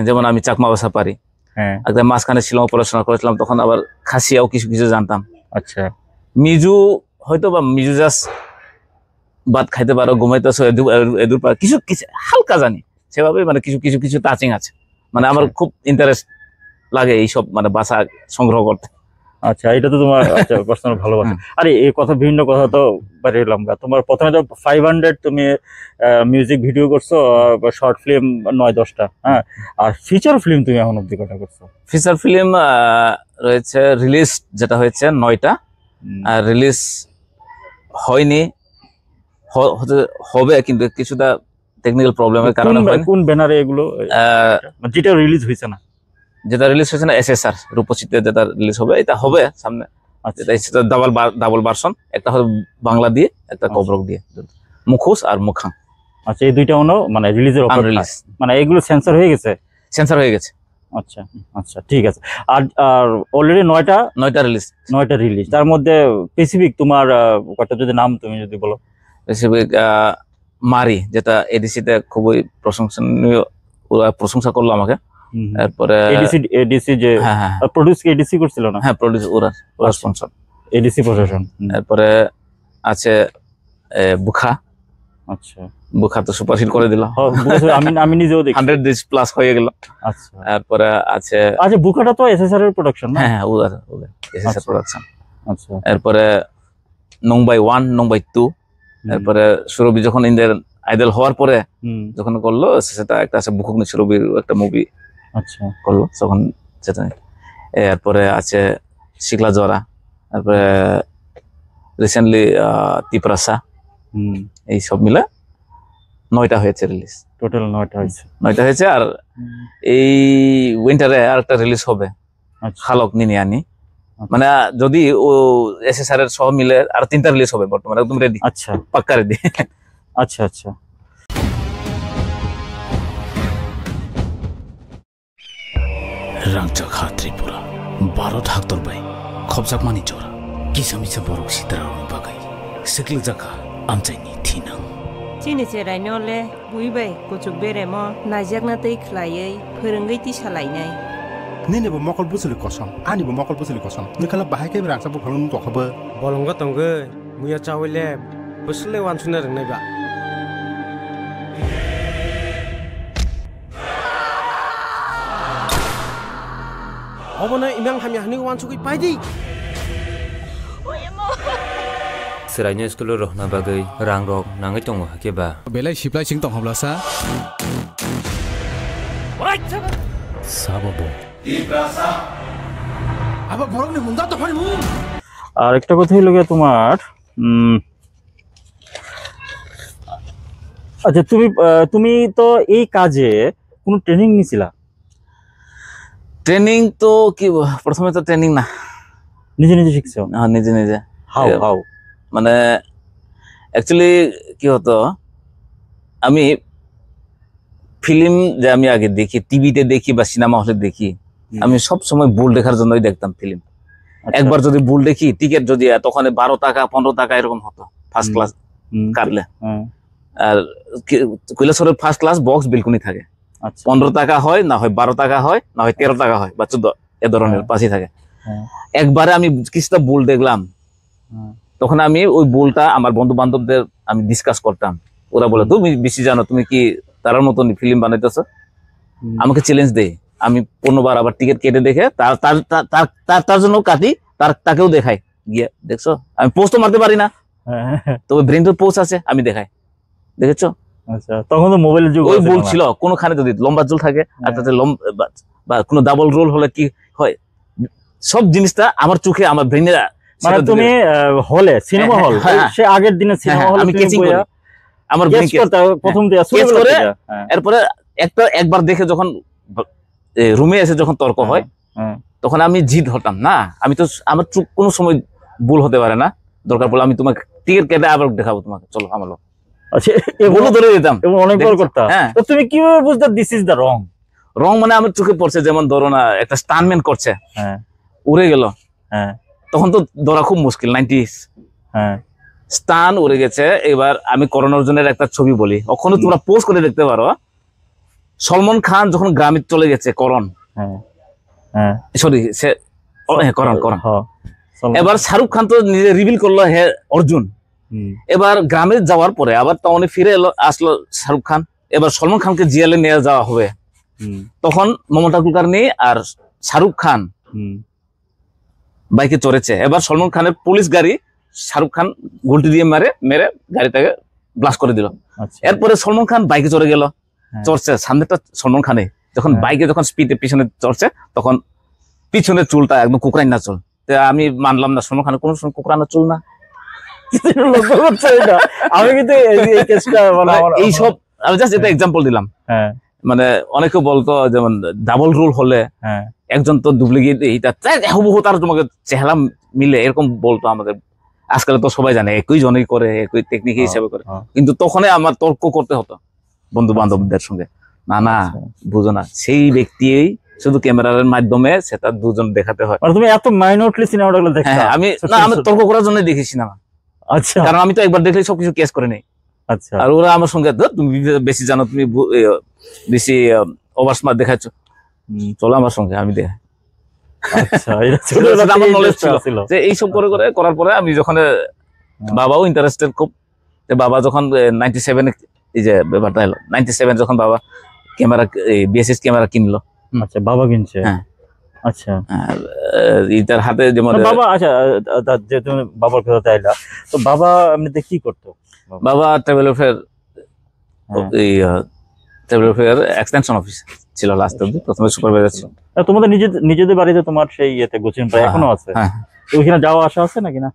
Speaker 2: যেমন আমি চাকমা ভাষা পারি, একদম মাঝখানে ছিলাম, পড়াশোনা করেছিলাম, তখন আবার খাসিয়াও কিছু কিছু জানতাম।
Speaker 1: আচ্ছা,
Speaker 2: মিজু হয়তো বা মিজু জাস ভাত খাইতে পারো, ঘুমাইতেছো এদুর পার, কিছু কিছু হালকা জানি, সেভাবে মানে কিছু কিছু কিছু টাচিং আছে। মানে আমার খুব ইন্টারেস্ট লাগে এইসব মানে ভাষা সংগ্রহ করতে।
Speaker 1: আচ্ছা, এটা তো তোমার আচ্ছা পার্সোনাল ভালোবাসা। আরে এই কথা, ভিন্ন কথা তো বাইরে এলাম গা। তোমার প্রথমে তো 500 তুমি মিউজিক ভিডিও করছো, শর্ট ফিল্ম 9-10টা, হ্যাঁ, আর ফিচার ফিল্ম তুমি এখন অব্দি কটা করছো?
Speaker 2: ফিচার ফিল্ম রয়েছে, রিলিজ যেটা হয়েছে 9টা, আর রিলিজ হয়নি, হবে, কিন্তু কিছুটা টেকনিক্যাল প্রবলেমের কারণে।
Speaker 1: কোন ব্যানারে এগুলো, যেটা রিলিজ হয়েছে না?
Speaker 2: যেটা রিলিজ হয়েছে না এসএসআর রূপসীতে যেটা রিলিজ হবে, এটা হবে সামনে। সেটা ডাবল ভার্সন, একটা হবে বাংলা দিয়ে, একটা ককবরক দিয়ে, মুখোশ আর মুখাং।
Speaker 1: আচ্ছা, এই দুইটা মানে রিলিজের
Speaker 2: রিলিজ,
Speaker 1: মানে এগুলো সেন্সর হয়ে গেছে?
Speaker 2: সেন্সর হয়ে গেছে।
Speaker 1: আচ্ছা আচ্ছা, ঠিক আছে। আর অলরেডি 9টা রিলিজ, তার মধ্যে স্পেসিফিক তোমার কয়টা যদি নাম তুমি যদি বলো?
Speaker 2: স্পেসিফিক মারি, যেটা এডিসিতে খুবই প্রশংসনীয়, ওরা প্রশংসা করলো আমাকে। তারপরে
Speaker 1: এডিসি যে প্রোডিউস কি এডিসি করছিল না?
Speaker 2: হ্যাঁ, প্রোডিউস ওরা স্পন্সর,
Speaker 1: এডিসি প্রশাসন।
Speaker 2: তারপরে আছে বুখা।
Speaker 1: আচ্ছা,
Speaker 2: বুখা তো সুপারহিট করে দিল,
Speaker 1: আমি নিজেও দেখি,
Speaker 2: 100 ডিস প্লাস হয়ে গেল।
Speaker 1: আচ্ছা,
Speaker 2: তারপরে আছে,
Speaker 1: আচ্ছা, বুখাটা তো এসএসআর এর প্রোডাকশন না?
Speaker 2: হ্যাঁ ওদের এসএসআর প্রোডাকশন।
Speaker 1: আচ্ছা,
Speaker 2: এরপরে নংবাই 1, নংবাই 2, তারপরে সুরভি যখন ইন্ডিয়ান আইডল হওয়ার পরে যখন করলো, সেটা একটা আছে বুকুকনি সুরভির একটা মুভি,
Speaker 1: আচ্ছা,
Speaker 2: করলো তখন সেটা। এরপরে আছে শিকলা জরা, তারপরে রিসেন্টলি তিপ্রাসা, এই সব মিলে 9টা হয়েছে রিলিজ।
Speaker 1: টোটাল 9টা
Speaker 2: হয়েছে। আর এই উইন্টারে আর একটা রিলিজ হবে, খালক নিনিয়ানি, মানে যদি ও এসএসআর এর সব মিলে আর 3টা রিলিজ হবে বর্তমানে, একদম রেডি।
Speaker 1: আচ্ছা,
Speaker 2: পাক্কা রেডি।
Speaker 1: আচ্ছা আচ্ছা,
Speaker 3: রাংচাখা ত্রিপুরা 12 ঠাকতর বাই খবজাক মানি জরা কিসামিসা বরক সিতারারনি বাগাই সেকল জাকা আমচাইনি থিনা
Speaker 4: চিনি চেরাইनले बुइबाय कुचुक बेरेमो नाइजाकना तै खलायै फोरोंगै ति सालायनाय
Speaker 5: निनेबो मकल बुसुलि कसम आनिबो मकल बुसुलि कसम नखला बाहायकै रांसाबो खलुन तखबो
Speaker 6: बलंगा तंगै
Speaker 5: मुया चावले बसले वानसुना रोंनायबा अबनो इमां हामि हानि वानसुकै पाइदि
Speaker 6: Seraino skolo rohna bagai rang rok nangai tongo hakeba
Speaker 3: Belai siplai sing tong hablasa Sababo Aba borok ni munda to phani mu
Speaker 1: আর একটা কথা হলো গিয়ে তোমার আচ্ছা তুমি তো এই কাজে কোনো ট্রেনিং নিছিলা?
Speaker 2: ট্রেনিং তো কি প্রথমে তো ট্রেনিং না,
Speaker 1: নিজে নিজে শিখছো?
Speaker 2: হ্যাঁ নিজে নিজে।
Speaker 1: হাউ
Speaker 2: মানে অ্যাকচুয়ালি কি হতো, আমি ফিল্ম যে আমি আগে দেখি, টিভিতে দেখি বা সিনেমা হলে দেখি, আমি সব সময় বুল দেখার জন্যই দেখতাম ফিল্ম। একবার যদি বুল দেখি, টিকিট যদি তখন 12 টাকা 15 টাকা এরকম হতো ফার্স্ট ক্লাস কাটলে। আর কৈলাসরের ফার্স্ট ক্লাস বক্স বিলকুনি থাকে, 15 টাকা হয় না হয় 12 টাকা হয় না হয় 13 টাকা হয় বা 14 এ ধরনের পাশে থাকে। একবারে আমি কিছুটা বুল দেখলাম, তখন আমি ওই বুলটা আমার বন্ধু বান্ধবদের আমি ডিসকাস করতাম। ওরা বলে তুমি বেশি জানো, তুমি কি তার মতন ফিল্ম বানাইতেছো? আমাকে চ্যালেঞ্জ দেয়, আমি 15 বার আবার টিকিট কেটে দেখে তার জন্য কাটি, তাকেও দেখাই গিয়ে, দেখছো আমি পোস্ট মারতে পারি না, তবে ব্রেনের পোস্ট আছে আমি দেখাই, দেখেছো?
Speaker 1: আচ্ছা, তখন তো মোবাইলের যুগ,
Speaker 2: ওই বুল ছিল কোনখানে যদি লম্বা জুল থাকে আর তাতে বা কোনো ডাবল রোল হলে কি হয়, সব জিনিসটা আমার চোখে আমার ব্রেনে।
Speaker 1: মানে তুমি হলে সিনেমা হল, সে আগের দিনে সিনেমা হল
Speaker 2: আমি কেচিং করি, আমার প্রথম দিয়ে শুরু করে এরপরে একবার দেখে যখন রুমে এসে যখন তর্ক হয় তখন আমি জিদ হতাম না, আমি তো আমার চোখ কোনো সময় ভুল হতে পারে না, দরকার পড়লে আমি তোমাকে টিকিট কেটে আবার দেখাবো তোমাকে, চলো আমার লোক।
Speaker 1: আচ্ছা,
Speaker 2: এগুলো ধরে দিতাম
Speaker 1: এবং অনেকবার করতাম। তো তুমি কিভাবে বুঝতে দিস ইজ দ্য রং?
Speaker 2: রং মানে আমার চোখে পড়ছে, যেমন ধরো না একটা স্টান্টম্যান করছে, উড়ে গেল, তখন তো ধরা খুব মুশকিল। 90s স্টান উড়ে গেছে। এবার আমি করোনা অর্জুনের একটা ছবি বলি, ওখানে তোমরা পোস্ট করে দেখতে পারো। সলমান খান যখন গ্রামে চলে গেছে, করণ সরি সে করণ এবার শাহরুখ খান তো নিজে রিভিল করলো হে অর্জুন। এবার গ্রামে যাওয়ার পরে আবার তখন ফিরে আসলো শাহরুখ খান, এবার সলমান খানকে জিয়ালে নিয়ে যাওয়া হবে। তখন মমতা কুলকার্নি আর শাহরুখ খান বাইকে চড়েছে, এবার সলমান খানের পুলিশ গাড়ি শাহরুখ খান গুলটি দিয়ে মেরে গাড়িটাকে ব্লাস্ট করে দিল। এরপরে সলমান খান বাইকে চড়ে গেল, চড়ছে সামনেটা সলমান খানে, যখন বাইকে যখন স্পিডে পিছনে চড়ছে তখন পিছনের চুলটা একদম কুকরাইনা চুল। আমি মানলাম না সলমান খানের কোনো সময় কুকরানো চুল না।
Speaker 1: আমি কিন্তু
Speaker 2: এইসব আমি জাস্ট এটা এক্সাম্পল দিলাম। মানে অনেকে বলতো যেমন ডাবল রোল হলে একজন তো ডুপ্লিকেট, এইটা হুবহু তার তোমাকে চেহারা মিলে এরকম বলতো আমাদের। আজকাল তো সবাই জানে একই জনই করে, একই টেকনিক হিসেবে করে, কিন্তু তখনই আমার তর্ক করতে হতো বন্ধু বান্ধবদের সঙ্গে। না না বুঝো না, সেই ব্যক্তি শুধু ক্যামেরার মাধ্যমে সেটা দুজন দেখাতে হয়।
Speaker 1: তুমি এত মাইনরলি সিনেমাগুলো দেখো?
Speaker 2: আমি তর্ক করার জন্য দেখি সিনেমা।
Speaker 1: আচ্ছা,
Speaker 2: কারণ আমি তো একবার দেখলে সবকিছু কেস করে নেই।
Speaker 1: আচ্ছা,
Speaker 2: আর ওরা আমার সঙ্গে তুমি বেশি জানো, তুমি বেশি ওভার স্মার্ট দেখাচ্ছ, চলো আমার সঙ্গে, আমি দেখাই। আমার নলেজ ছিল যে এইসব করার পরে আমি যখন বাবাও ইন্টারেস্টেড খুব, বাবা যখন 97 এই যে ব্যাপারটা এলো, 97 যখন বাবা ক্যামেরা বিএসএস ক্যামেরা কিনলো।
Speaker 1: আচ্ছা, বাবা কিনছে? আচ্ছা,
Speaker 2: এটার হাতে যেমন
Speaker 1: বাবা। আচ্ছা, যে তুমি বাবার কথা চাইলা, তো বাবা এমনিতে কি করতো?
Speaker 2: বাবা ট্রাভেল ওয়েলফেয়ার, এই ট্রাভেল ওয়েলফেয়ার এক্সটেনশন অফিস ছিল লাস্ট অবধি, প্রথমে সুপারভাইজার ছিল।
Speaker 1: তোমাদের নিজেদের বাড়িতে তোমার সেই ইয়েতে গোচিন প্রায় এখনো আছে? ওইখানে যাওয়া আসা আছে নাকি? না,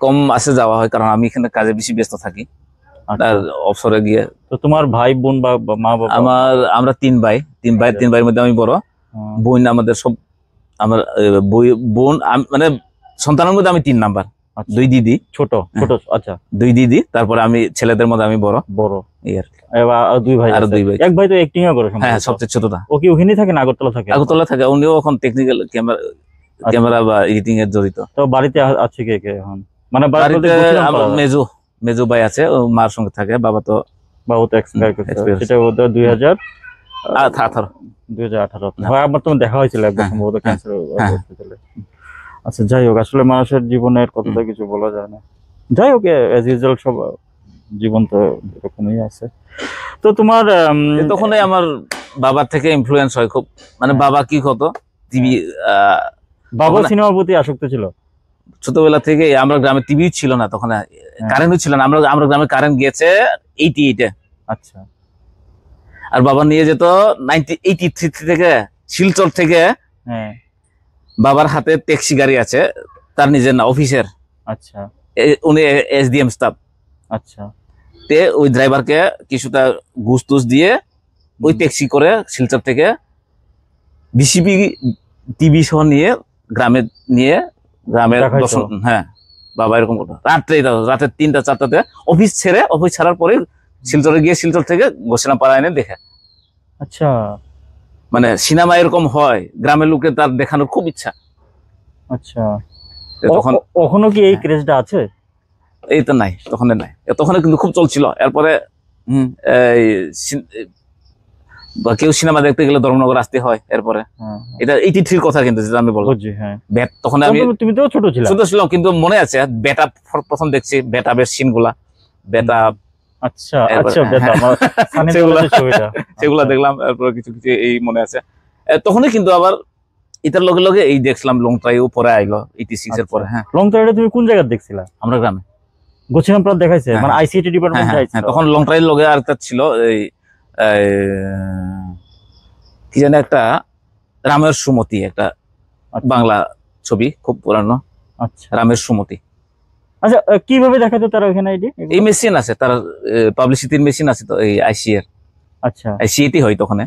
Speaker 2: কম আসে যাওয়া হয়, কারণ আমি এখানে কাজে বেশি ব্যস্ত থাকি আর অবসরে গিয়ে।
Speaker 1: তো তোমার ভাই বোন বা মা বাবা?
Speaker 2: আমরা তিন ভাইয়ের মধ্যে আমি বড়। বোন আমাদের সব, আমার বোন মানে সন্তানের মধ্যে আমি 3 নাম্বার, 2 দিদি ছোট। আচ্ছা, 2 দিদি, তারপরে আমি ছেলেদের মধ্যে আমি বড় এই আর কি।
Speaker 1: এবার 2 ভাই?
Speaker 2: আর 2 ভাই।
Speaker 1: এক ভাই তো অ্যাক্টিং করে?
Speaker 2: হ্যাঁ, সবচেয়ে ছোটটা।
Speaker 1: ও কি ওখানেই থাকে না আগরতলা থাকে?
Speaker 2: আগরতলা থাকে, উনিও এখন টেকনিক্যাল ক্যামেরা বা এডিটিং এর জড়িত।
Speaker 1: তো বাড়িতে আছে কে কে এখন? মানে
Speaker 2: বাড়িতে মেজো ভাই আছে, ও মার সঙ্গে থাকে। বাবা তো
Speaker 1: এক্সপায়ার করছে, সেটা 2018 ভাই আমার তোমার দেখা হয়েছিল একবার, সম্ভবত ক্যান্সার হসপিটালে। আচ্ছা যাই হোক, আসলে মানুষের জীবনের কতটা কিছু বলা যায় না। যাই হোক, অ্যাজ ইউজুয়াল সব জীবন তো এরকমই আছে। তো তোমার
Speaker 2: তখনই আমার বাবার থেকে ইনফ্লুয়েন্স হয় খুব, মানে বাবা কি হতো টিভি,
Speaker 1: বাবা সিনেমার প্রতি আসক্ত ছিল
Speaker 2: ছোটবেলা থেকে। আমরা গ্রামে টিভি ছিল না তখন, কারেন্টও ছিল না। আমরা গ্রামে কারেন্ট গিয়েছে 88-এ।
Speaker 1: আচ্ছা।
Speaker 2: আর বাবা নিয়ে যেত 1983 থেকে শিলচর থেকে।
Speaker 1: হ্যাঁ,
Speaker 2: বাবার হাতে ট্যাক্সি গাড়ি আছে, তার নিজের না, অফিসের।
Speaker 1: আচ্ছা।
Speaker 2: উনি SDM স্টাফ।
Speaker 1: আচ্ছা।
Speaker 2: তে ওই ড্রাইভারকে কিছুটা ঘুষ টুস দিয়ে ওই ট্যাক্সি করে শিলচর থেকে বিসিবি টিভি সহ নিয়ে গ্রামে নিয়ে গ্রামের দর্শন। হ্যাঁ, বাবা এরকম করতো। রাতে 3টা-4টাতে অফিস ছাড়ার পরে শিলচরে গিয়ে শিলচর থেকে ঘোষণা পাড়া এনে দেখে।
Speaker 1: আচ্ছা,
Speaker 2: মানে সিনেমা এরকম হয়, গ্রামের লোকে তার দেখানোর খুব ইচ্ছা।
Speaker 1: আচ্ছা।
Speaker 2: তখন
Speaker 1: কখনো কি এই ক্রেজটা আছে?
Speaker 2: এই তো নাই, তখন নাই। তখন কিন্তু খুব চলছিল। এরপরে কেউ সিনেমা দেখতে গেলে ধর্মনগর আসতে হয়। এরপরে এটা 83-র কথা কিন্তু, যেটা আমি বলবো। তখন
Speaker 1: তুমি তো ছোট
Speaker 2: ছিলাম, কিন্তু মনে আছে বেটা প্রথম দেখছি, বেটা বেশ সিন গুলা, বেটা।
Speaker 1: আচ্ছা আচ্ছা,
Speaker 2: সেগুলা দেখলাম। এরপরে কিছু কিছু এই মনে আছে। তখনই কিন্তু আবার এটার লগে লগে এই দেখছিলাম লং ট্রাইও পরে আইলো 86 এর পরে। হ্যাঁ,
Speaker 1: লং ট্রাইটা তুমি কোন জায়গায় দেখছিলা?
Speaker 2: আমরা গ্রামে
Speaker 1: গোছিরাম প্রাত দেখাইছে, মানে আইসিটি ডিপার্টমেন্ট যাইছে
Speaker 2: তখন। লং ট্রাইল লগে আর একটা ছিল এই কি জানি একটা, রামের সুমতি, একটা বাংলা ছবি, খুব পুরানো।
Speaker 1: আচ্ছা,
Speaker 2: রামের সুমতি।
Speaker 1: আচ্ছা, কিভাবে দেখাতো তারা ওখানে?
Speaker 2: এই মেশিন আছে তার, পাবলিসিটির মেশিন আছে তো, এই আইসি এর।
Speaker 1: আচ্ছা,
Speaker 2: আইসিএটি হয় তখন।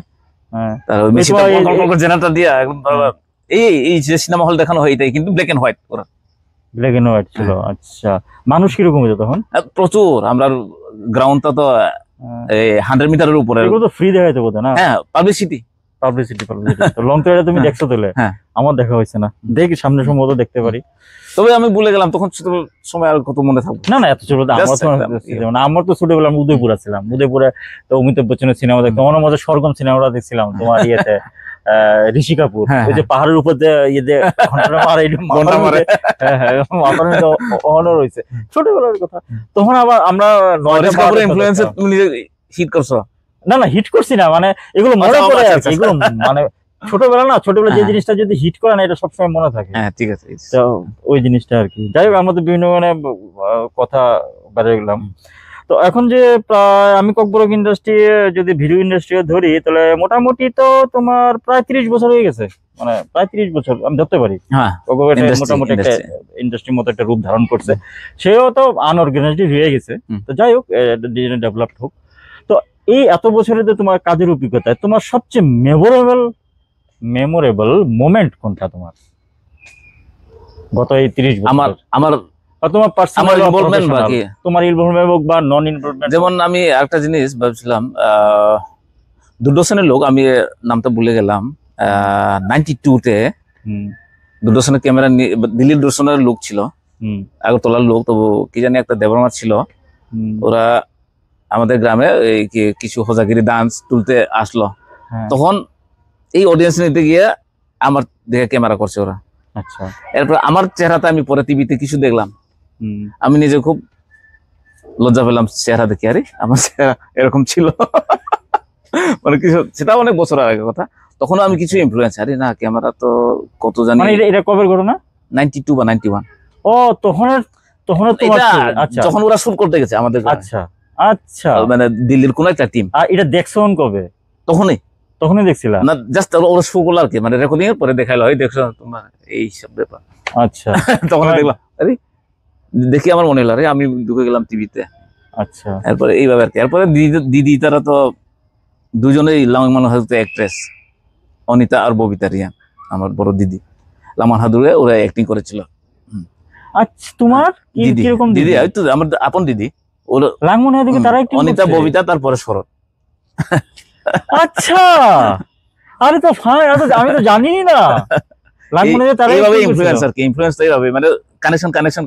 Speaker 1: হ্যাঁ,
Speaker 2: তার ওই মেশিনটা জেনারেটর দিয়া একদম এই যে সিনেমা হল দেখানো হয়, এটাই কিন্তু ব্ল্যাক এন্ড হোয়াইট পুরো।
Speaker 1: ব্ল্যাক এন্ড হোয়াইট ছিল। আচ্ছা, মানুষ কিরকম হতো তখন?
Speaker 2: প্রচুর। আমরা গ্রাউন্ডটা তো 100 মিটারের উপরে।
Speaker 1: এগুলো তো ফ্রি দেখাইতো বোধ না?
Speaker 2: হ্যাঁ, পাবলিসিটি।
Speaker 1: তো লং ট্রাইলটা তুমি দেখছো তাহলে?
Speaker 2: হ্যাঁ,
Speaker 1: আমার দেখা হয়েছে না, দেখি সামনে সম্ভবত দেখতে পারি।
Speaker 2: তবে আমি ভুলে গেলাম তখন, ছোট সময় আর কত মনে থাকবে।
Speaker 1: না এত ছোট আমার তো ছোটবেলা উদয়পুরে ছিলাম। উদয়পুরে তো অমিতাভ বচ্চনের সিনেমা দেখতাম। আমার মধ্যে স্বর্গম সিনেমাটা দেখছিলাম তোমার ইয়েতে, ঋষি কাপুর। ওই যে পাহাড়ের উপর রয়েছে, ছোটবেলার কথা। তখন আবার আমরা
Speaker 2: হিট করছো?
Speaker 1: না হিট করছি না, মানে এগুলো মনে পড়ে আর কি। এগুলো মানে ছোটবেলা যে জিনিসটা যদি হিট করে না, এটা সবসময় মনে থাকে।
Speaker 2: হ্যাঁ, ঠিক আছে।
Speaker 1: তো ওই জিনিসটা আর কি। যাই হোক, আমরা তো বিভিন্ন মানে কথা বেড়ে গেলাম। তো এখন যে প্রায় আমি ককবরক ইন্ডাস্ট্রি, যদি ভিডিও ইন্ডাস্ট্রি ধরি, তাহলে মোটামুটি তো তোমার প্রায় 30 বছর হয়ে গেছে। মানে প্রায় 30 বছর আমি ধরতে পারি। মোটামুটি একটা ইন্ডাস্ট্রির মতো একটা রূপ ধারণ করছে। সেও তো আনঅর্গানাইজড হয়ে গেছে। তো যাই হোক, ডেভেলপড হোক। তো এই এত বছরের যে তোমার কাজের অভিজ্ঞতায় তোমার সবচেয়ে মেমোরেবল মোমেন্ট কোনটা তোমার গত এই 30 বছর?
Speaker 2: আমার
Speaker 1: তোমার পার্সোনাল ইনভলভমেন্ট, তোমার ইনভলভমেন্ট হোক বা নন ইনভলভমেন্ট।
Speaker 2: যেমন আমি একটা জিনিস ভাবছিলাম, দূরদর্শনের লোক, আমি নামটা ভুলে গেলাম, 92-তে দূরদর্শনের ক্যামেরা, দিল্লির দূরদর্শনের লোক ছিল, আগরতলার লোক, তবু কি জানি একটা দেবরমা ছিল। ওরা আমাদের গ্রামে কিছু হোজাগিরি ডান্স তুলতে আসলো। তখন এই অডিয়েন্স নিতে গিয়ে আমার দেখে ক্যামেরা করছে ওরা।
Speaker 1: আচ্ছা,
Speaker 2: এরপর আমার চেহারাটা আমি পরে টিভিতে কিছু দেখলাম, আমি নিজে খুব লজ্জা পেলাম চেহারা দেখে। আরে আমার চেহারা এরকম ছিল, মানে কিছু, সেটা অনেক বছর আগে কথা। তখন আমি কিছু ইনফ্লুয়েন্স, আরে না ক্যামেরা তো কত জানি।
Speaker 1: এটা কবে ঘটনা?
Speaker 2: 92 বা 91।
Speaker 1: ও, তখন
Speaker 2: যখন ওরা শুট করতে গেছে আমাদের।
Speaker 1: আচ্ছা আচ্ছা,
Speaker 2: মানে দিল্লির কোন একটা টিম।
Speaker 1: আর এটা দেখছো কবে?
Speaker 2: তখনই
Speaker 1: দেখছিলাম
Speaker 2: না, জাস্ট ওরা শো করলো আর কি, মানে রেকর্ডিং এর পরে দেখাইলো, হয় দেখছো তোমার এই সব ব্যাপার।
Speaker 1: আচ্ছা,
Speaker 2: তখন দেখলাম, আরে দেখি আমার মনে হলো, আরে আমি ঢুকে গেলাম টিভিতে।
Speaker 1: আচ্ছা,
Speaker 2: এরপরে এইভাবে আর কি। এরপরে দিদি তারা তো দুজনেই লামান হাদুরে অ্যাক্ট্রেস, অনিতা আর ববিতা রিয়ান, আমার বড় দিদি। লামান হাদুরে ওরা অ্যাক্টিং করেছিল।
Speaker 1: আচ্ছা, তোমার কিরকম
Speaker 2: দিদি? ওই তো আমার আপন দিদি। ওর
Speaker 1: লামান হাদুরে তারা অ্যাক্টিং,
Speaker 2: অনিতা, ববিতা, তারপরে শরৎ।
Speaker 1: আচ্ছা, আরে তো আমি তো জানি না।
Speaker 2: মানে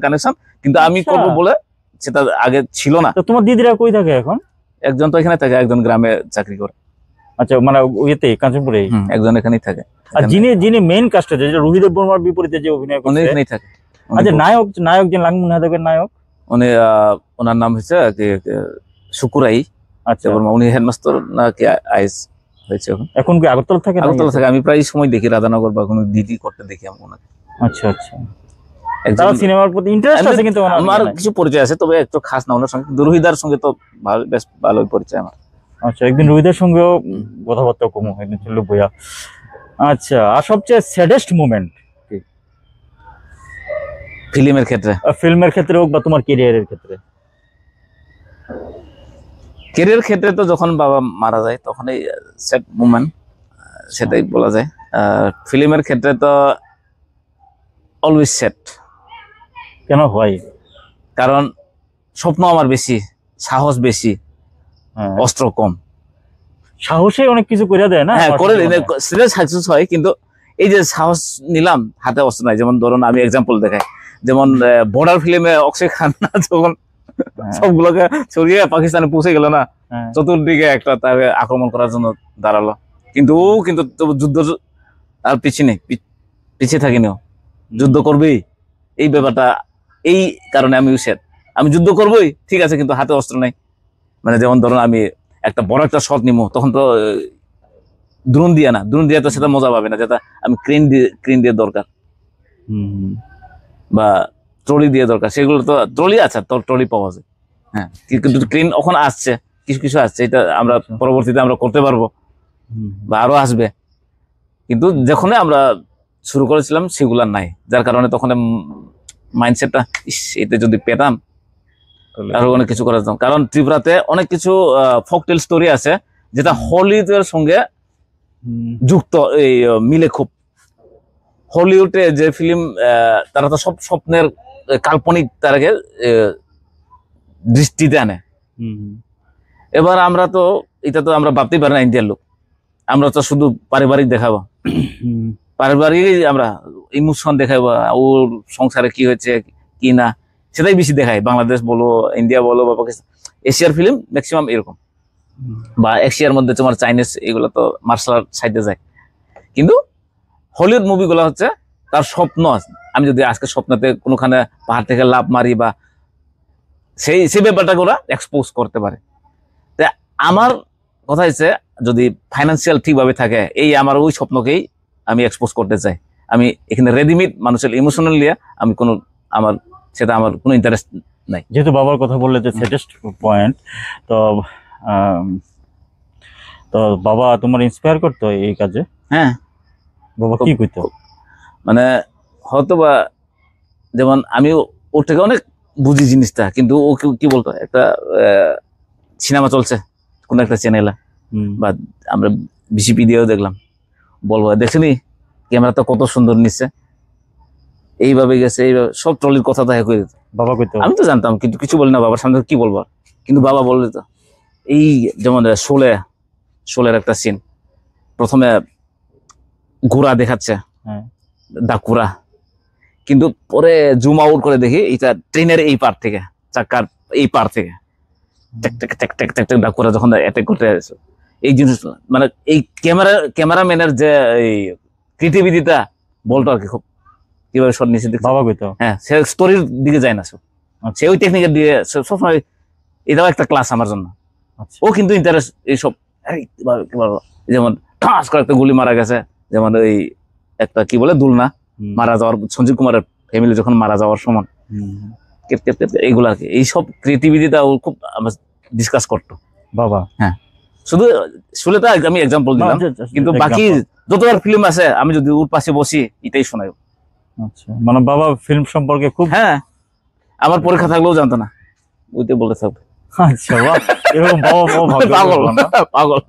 Speaker 2: কানেকশন, কিন্তু আমি করবো বলে সেটা আগে ছিল না।
Speaker 1: তোমার দিদিরা কই থাকে এখন?
Speaker 2: একজন তো এখানে থাকে, একজন গ্রামে চাকরি করে।
Speaker 1: আচ্ছা মানে ওইতে কাঞ্চনপুরে
Speaker 2: একজন এখানেই থাকে।
Speaker 1: আর যিনি মেইন কাস্টটা যেটা রোহিত বর্মার বিপরীতে যে অভিনয় করছে
Speaker 2: এখানেই থাকে।
Speaker 1: আচ্ছা নায়ক যে লাঙ্গমুন হায়দারের নায়ক
Speaker 2: উনি ওনার নাম হচ্ছে শুকুরাই।
Speaker 1: আচ্ছা
Speaker 2: উনি হেডমাস্টার নাকি আইস হয়েছে
Speaker 1: এখন কি আগরতলা থাকে?
Speaker 2: আগরতলা থাকে। আমি প্রায় সময় দেখি রাধানগর বা কোনো ডিডি করতে দেখি আমি ওনাকে।
Speaker 1: আচ্ছা আচ্ছা, তার সিনেমার প্রতি ইন্টারেস্ট আছে কিন্তু
Speaker 2: আমার কিছু পরিচয় আছে, তবে একটু খাস না ওনার সঙ্গে। রোহিদার সঙ্গে তো বেশ ভালোই পরিচয় আমার।
Speaker 1: আচ্ছা, একদিন রোহিতের সঙ্গেও কথাবার্তা কম একদিন ছিল বইয়া। আচ্ছা, আর সবচেয়ে স্যাডেস্ট মোমেন্ট
Speaker 2: ফিল্মের ক্ষেত্রে?
Speaker 1: ফিল্মের ক্ষেত্রে হোক বা তোমার ক্যারিয়ারের ক্ষেত্রে?
Speaker 2: ক্যারিয়ার ক্ষেত্রে তো যখন বাবা মারা যায় তখনই স্যাড মোমেন্ট, সেটাই বলা যায়। ফিল্মের ক্ষেত্রে তো অলওয়েজ স্যাড।
Speaker 1: কেন হয়?
Speaker 2: কারণ স্বপ্ন আমার বেশি, সাহস বেশি, অস্ত্র কম।
Speaker 1: সাহসে অনেক কিছু করে দেয় না?
Speaker 2: হ্যাঁ করে সাকসেস হয়, কিন্তু এই যে সাহস নিলাম, হাতে অস্ত্র নাই। যেমন ধরুন আমি এক্সাম্পল দেখাই, যেমন বর্ডার ফিল্মে অক্ষয় খান্না যখন সবগুলোকে ছড়িয়ে পাকিস্তানে পৌঁছে গেল না, চতুর্দিকে একটা তাকে আক্রমণ করার জন্য দাঁড়ালো, কিন্তু যুদ্ধ আর পিছিয়ে থাকিনি, যুদ্ধ করবেই। এই ব্যাপারটা, এই কারণে আমি আমি যুদ্ধ করবোই ঠিক আছে, কিন্তু হাতে অস্ত্র নাই। মানে যেমন ধরুন আমি একটা বড় একটা শট নিবো, তখন তো দ্রোণ দিয়ে তো সেটা মজা পাবে না, যেটা আমি ক্রেন দিয়ে দরকার বা ট্রলি দিয়ে দরকার। সেগুলো তো ট্রলি আছে, ট্রলি পাওয়া যায়। হ্যাঁ, কিন্তু ক্রেন এখন আসছে, কিছু আসছে, এটা আমরা পরবর্তীতে আমরা করতে পারবো বা আরো আসবে। কিন্তু যখন আমরা শুরু করেছিলাম সেগুলা নাই, যার কারণে তখন মাইন্ডসেটটা এতে যদি পেতাম আরো অনেক কিছু করা যেত। কারণ ত্রিপুরাতে অনেক কিছু ফকটেল স্টোরি আছে যেটা হলিউডের সঙ্গে যুক্ত, এই মিলে খুব। হলিউডে যে ফিল্ম, তারা তো সব স্বপ্নের কাল্পনিক তারাকে দৃষ্টিতে আনে। এবার আমরা তো এটা তো আমরা ভাবতেই পারি না, ইন্ডিয়ার লোক আমরা তো শুধু পারিবারিক দেখাবো, পারিবারিক আমরা ইমোশন দেখাবো, ওর সংসারে কি হয়েছে কি না সেটাই বেশি দেখায়। বাংলাদেশ বলো, ইন্ডিয়া বলো বা পাকিস্তান, এশিয়ার ফিল্ম ম্যাক্সিমাম এরকম, বা এশিয়ার মধ্যে তোমার চাইনিজ, এগুলো তো মার্শাল আর্ট সাইডে যায়। কিন্তু হলিউড মুভিগুলো হচ্ছে তার স্বপ্ন আছে, আমি যদি আজকে স্বপ্নতে কোনোখানে পাহাড় থেকে লাফ মারি বা সেই ব্যাপারটা ওরা এক্সপোজ করতে পারে। তা আমার কথা হচ্ছে, যদি ফাইন্যান্সিয়াল ঠিকভাবে থাকে, এই আমার ওই স্বপ্নকেই আমি এক্সপোজ করতে চাই। আমি এখানে রেডিমেড মানুষের ইমোশনাল নিয়ে আমি আমার কোনো ইন্টারেস্ট নাই।
Speaker 1: যেহেতু বাবার কথা বললে যে সেটেস্ট পয়েন্ট, তো বাবা তোমার ইন্সপায়ার করতো এই কাজে?
Speaker 2: হ্যাঁ,
Speaker 1: বাবা কি করতো?
Speaker 2: মানে হয়তো বা যেমন আমি ওর থেকে অনেক বুঝি জিনিসটা, কিন্তু ও কি বলতো, একটা সিনেমা চলছে কোন একটা চ্যানেলে, বা আমরা বিসিপি দিয়েও দেখলাম, বলবো দেখছিনি ক্যামেরা তো কত সুন্দর নিচ্ছে, এইভাবে গেছে, এইভাবে সব ট্রলির কথা তো কই দিত
Speaker 1: বাবা কইতো।
Speaker 2: আমি তো জানতাম, কিন্তু কিছু বলি না, বাবার সামনে কি বলবো। কিন্তু বাবা বললে তো, এই যেমন শোলের একটা সিন, প্রথমে ঘোড়া দেখাচ্ছে, ডাকুরা, কিন্তু পরে জুম আউট করে দেখি এটা ট্রেনের এই পার থেকে, চাকার এই পার থেকে ডাকুরা যখন অ্যাটাক করতে আসে, এই জিনিস মানে এই ক্যামেরাম্যানের যে এই ক্রিয়েটিভিটিটা বলতো আর কি, খুব কিভাবে শট নিচে দিকে
Speaker 1: বাবা কইতো।
Speaker 2: হ্যাঁ, সে স্টোরির দিকে যায় না, সে ওই টেকনিকের দিয়ে সবসময়, এটাও একটা ক্লাস আমার জন্য। ও কিন্তু ইন্টারেস্ট এইসব, যেমন ঠাস করে একটা গুলি মারা গেছে, যেমন ওই একটা কি বলে দুলনা মারা যাওয়ার, সঞ্জীব কুমারের ফ্যামিলি যখন মারা যাওয়ার সময়, এইগুলা আর কি, এইসব ক্রিয়েটিভিটিটা ও খুব ডিসকাস করতো বাবা। হ্যাঁ, শুধু শুনে তো আমি এক্সাম্পল দিলাম, কিন্তু বাকি যতবার ফিল্ম আছে আমি যদি ওর পাশে বসি এটাই শোনাই।
Speaker 1: আচ্ছা, মানে বাবা ফিল্ম সম্পর্কে খুব,
Speaker 2: হ্যাঁ, আমার পরীক্ষা থাকলেও জানতো না, ওইটাই বলে থাকবে।
Speaker 1: আচ্ছা, এরকম বাবা পাগল।